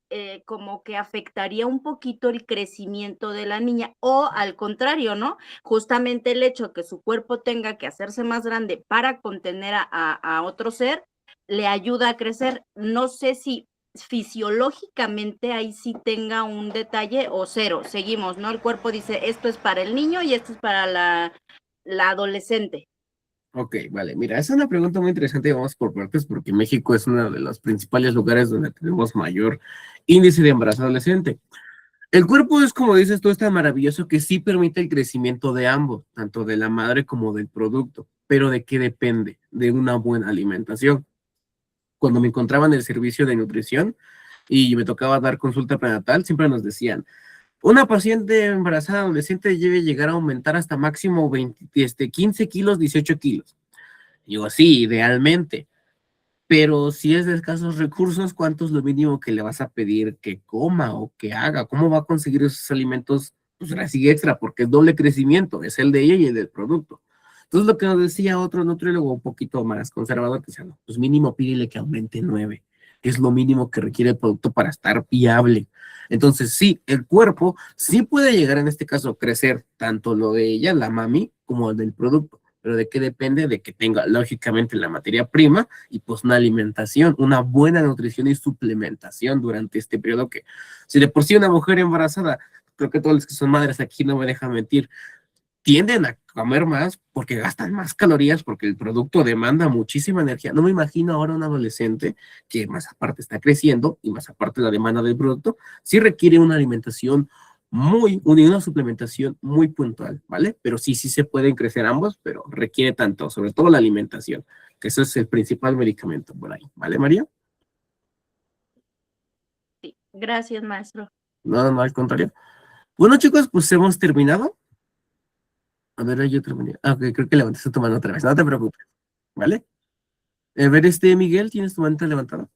Speaker 6: como que afectaría un poquito el crecimiento de la niña, o al contrario, ¿no? Justamente el hecho de que su cuerpo tenga que hacerse más grande para contener a otro ser, le ayuda a crecer. No sé si fisiológicamente ahí sí tenga un detalle o cero. Seguimos, ¿no? El cuerpo dice, esto es para el niño y esto es para la adolescente.
Speaker 2: Ok, vale. Mira, es una pregunta muy interesante y vamos por partes porque México es uno de los principales lugares donde tenemos mayor índice de embarazo adolescente. El cuerpo es, como dices tú, es tan maravilloso que sí permite el crecimiento de ambos, tanto de la madre como del producto. Pero ¿de qué depende? De una buena alimentación. Cuando me encontraba en el servicio de nutrición y me tocaba dar consulta prenatal, siempre nos decían, una paciente embarazada adolescente debe llegar a aumentar hasta máximo 15 kilos, 18 kilos. Digo, sí, idealmente, pero si es de escasos recursos, ¿cuánto es lo mínimo que le vas a pedir que coma o que haga? ¿Cómo va a conseguir esos alimentos? Pues ahora sí extra, porque es doble crecimiento, es el de ella y el del producto. Entonces lo que nos decía otro nutriólogo un poquito más conservador, que decía, no, pues mínimo pídele que aumente 9, que es lo mínimo que requiere el producto para estar viable. Entonces sí, el cuerpo sí puede llegar en este caso a crecer tanto lo de ella, la mami, como el del producto. Pero ¿de qué depende? De que tenga lógicamente la materia prima y pues una alimentación, una buena nutrición y suplementación durante este periodo que, si de por sí una mujer embarazada, creo que todos los que son madres aquí no me dejan mentir, tienden a comer más porque gastan más calorías, porque el producto demanda muchísima energía. No me imagino ahora un adolescente que más aparte está creciendo y más aparte la demanda del producto, sí requiere una alimentación una suplementación muy puntual, ¿vale? Pero sí se pueden crecer ambos, pero requiere tanto, sobre todo la alimentación, que eso es el principal medicamento por ahí, ¿vale, María?
Speaker 6: Sí, gracias, maestro.
Speaker 2: No, no, al contrario. Bueno, chicos, pues hemos terminado. A ver, yo terminé. Ah, ok, creo que levantaste tu mano otra vez, no te preocupes, ¿vale? A ver, Miguel, ¿tienes tu mano levantada?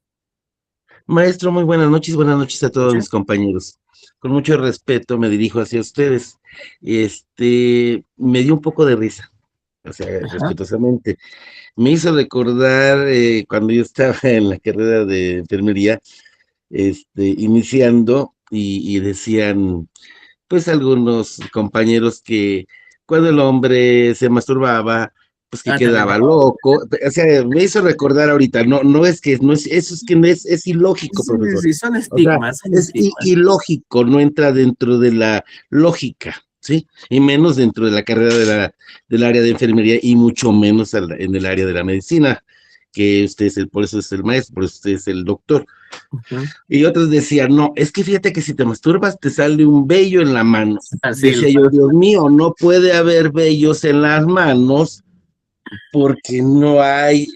Speaker 9: Maestro, muy buenas noches a todos mis compañeros. Con mucho respeto me dirijo hacia ustedes. Me dio un poco de risa, o sea, respetuosamente. Me hizo recordar cuando yo estaba en la carrera de enfermería, iniciando, y decían, pues algunos compañeros que cuando el hombre se masturbaba, pues que quedaba loco. O sea, me hizo recordar ahorita, no es que, no es, eso es que no es ilógico, profesor.
Speaker 2: Sí, son estigmas.
Speaker 9: O sea, es ilógico, no entra dentro de la lógica, ¿sí? Y menos dentro de la carrera del área de enfermería y mucho menos en el área de la medicina, que usted es por eso es el maestro, por eso usted es el doctor. Y otros decían, no, es que fíjate que si te masturbas te sale un vello en la mano. Decía yo, Dios mío, no puede haber vellos en las manos porque no hay,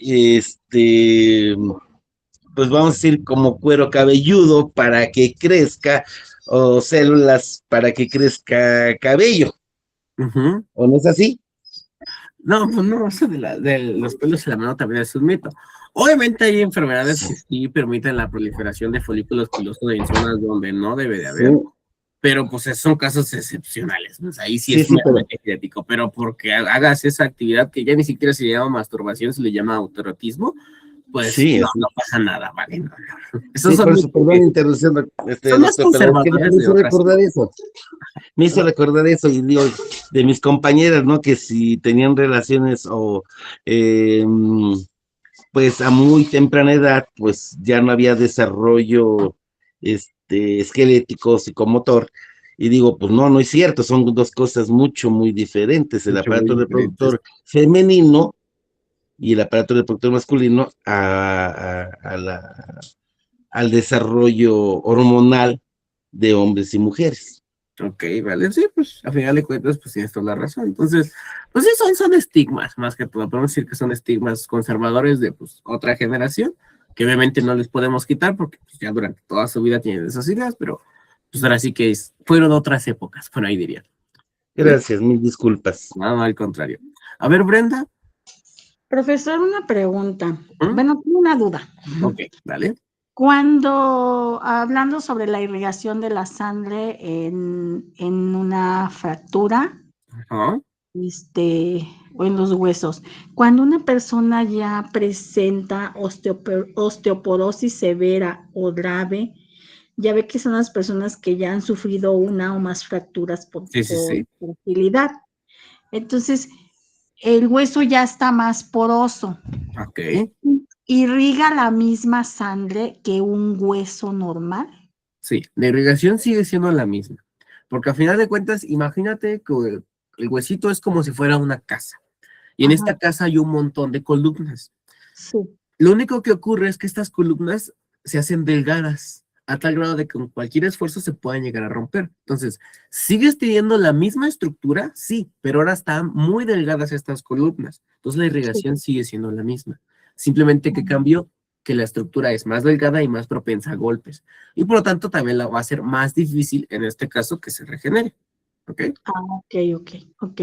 Speaker 9: pues vamos a decir como cuero cabelludo para que crezca, o células para que crezca cabello. ¿O no es así?
Speaker 2: No, pues no, eso de los pelos en la mano también es un mito. Obviamente hay enfermedades que sí permiten la proliferación de folículos pilosos en zonas donde no debe de haber, pero pues son casos excepcionales, pues ahí sí es meramente genético, pero porque hagas esa actividad que ya ni siquiera se llama masturbación, se le llama autoerotismo, pues no pasa nada, ¿vale? Eso
Speaker 9: sí, por eso, perdón, interrupción, doctor, pero es que me hizo recordar eso. Me hizo recordar eso, y digo, de mis compañeras, ¿no? Que si tenían relaciones o pues a muy temprana edad, pues ya no había desarrollo esquelético, psicomotor, y digo, pues no es cierto, son dos cosas muy diferentes, el aparato reproductor femenino y el aparato reproductor masculino al desarrollo hormonal de hombres y mujeres.
Speaker 2: Ok, vale, sí, pues a final de cuentas, pues tienes toda la razón. Entonces, pues sí, son estigmas, más que todo. Podemos decir que son estigmas conservadores de pues otra generación, que obviamente no les podemos quitar porque pues, ya durante toda su vida tienen esas ideas, pero pues ahora sí que fueron otras épocas, bueno, ahí diría.
Speaker 9: Gracias, mil disculpas.
Speaker 2: No, al contrario. A ver, Brenda.
Speaker 3: Profesor, una pregunta. Bueno, tengo una duda.
Speaker 2: Ok, dale.
Speaker 3: Cuando, hablando sobre la irrigación de la sangre en una fractura, o en los huesos, cuando una persona ya presenta osteoporosis severa o grave, ya ve que son las personas que ya han sufrido una o más fracturas por fragilidad. Entonces, el hueso ya está más poroso.
Speaker 2: Ok.
Speaker 3: ¿irriga la misma sangre que un hueso normal?
Speaker 2: Sí, la irrigación sigue siendo la misma, porque a final de cuentas, imagínate que el huesito es como si fuera una casa, y en esta casa hay un montón de columnas.
Speaker 3: Sí.
Speaker 2: Lo único que ocurre es que estas columnas se hacen delgadas, a tal grado de que con cualquier esfuerzo se puedan llegar a romper. Entonces, ¿sigues teniendo la misma estructura? Sí, pero ahora están muy delgadas estas columnas. Entonces, la irrigación sigue siendo la misma. Simplemente que cambió que la estructura es más delgada y más propensa a golpes. Y por lo tanto, también la va a ser más difícil, en este caso, que se regenere. ¿Ok?
Speaker 3: Ok.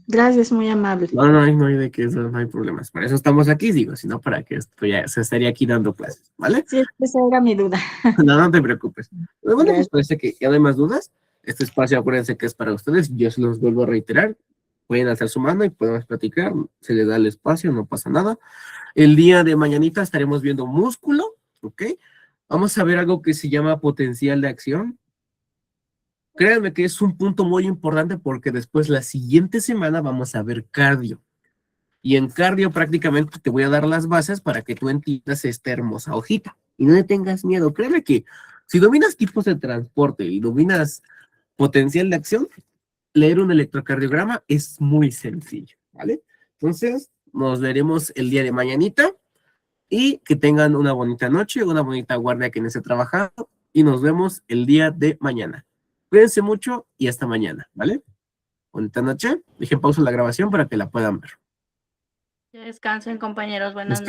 Speaker 3: Gracias, muy amable.
Speaker 2: No hay de que eso, no hay problemas. Para eso estamos aquí, digo, sino para que esto ya se estaría aquí dando clases, ¿vale?
Speaker 3: Sí, esa era mi duda.
Speaker 2: No te preocupes. Bueno, pues parece que ya no hay más dudas. Este espacio, acuérdense que es para ustedes. Yo se los vuelvo a reiterar. Pueden hacer su mano y podemos platicar. Se les da el espacio, no pasa nada. El día de mañanita estaremos viendo músculo, ¿ok? Vamos a ver algo que se llama potencial de acción. Créanme que es un punto muy importante porque después la siguiente semana vamos a ver cardio. Y en cardio prácticamente te voy a dar las bases para que tú entiendas esta hermosa hojita. Y no le tengas miedo. Créeme que si dominas tipos de transporte y dominas potencial de acción, leer un electrocardiograma es muy sencillo, ¿vale? Entonces, nos veremos el día de mañanita y que tengan una bonita noche, una bonita guardia quien esté trabajando y nos vemos el día de mañana. Cuídense mucho y hasta mañana, ¿vale? Bonita noche. Dejen pausa la grabación para que la puedan ver.
Speaker 6: Descansen, compañeros. Buenas noches.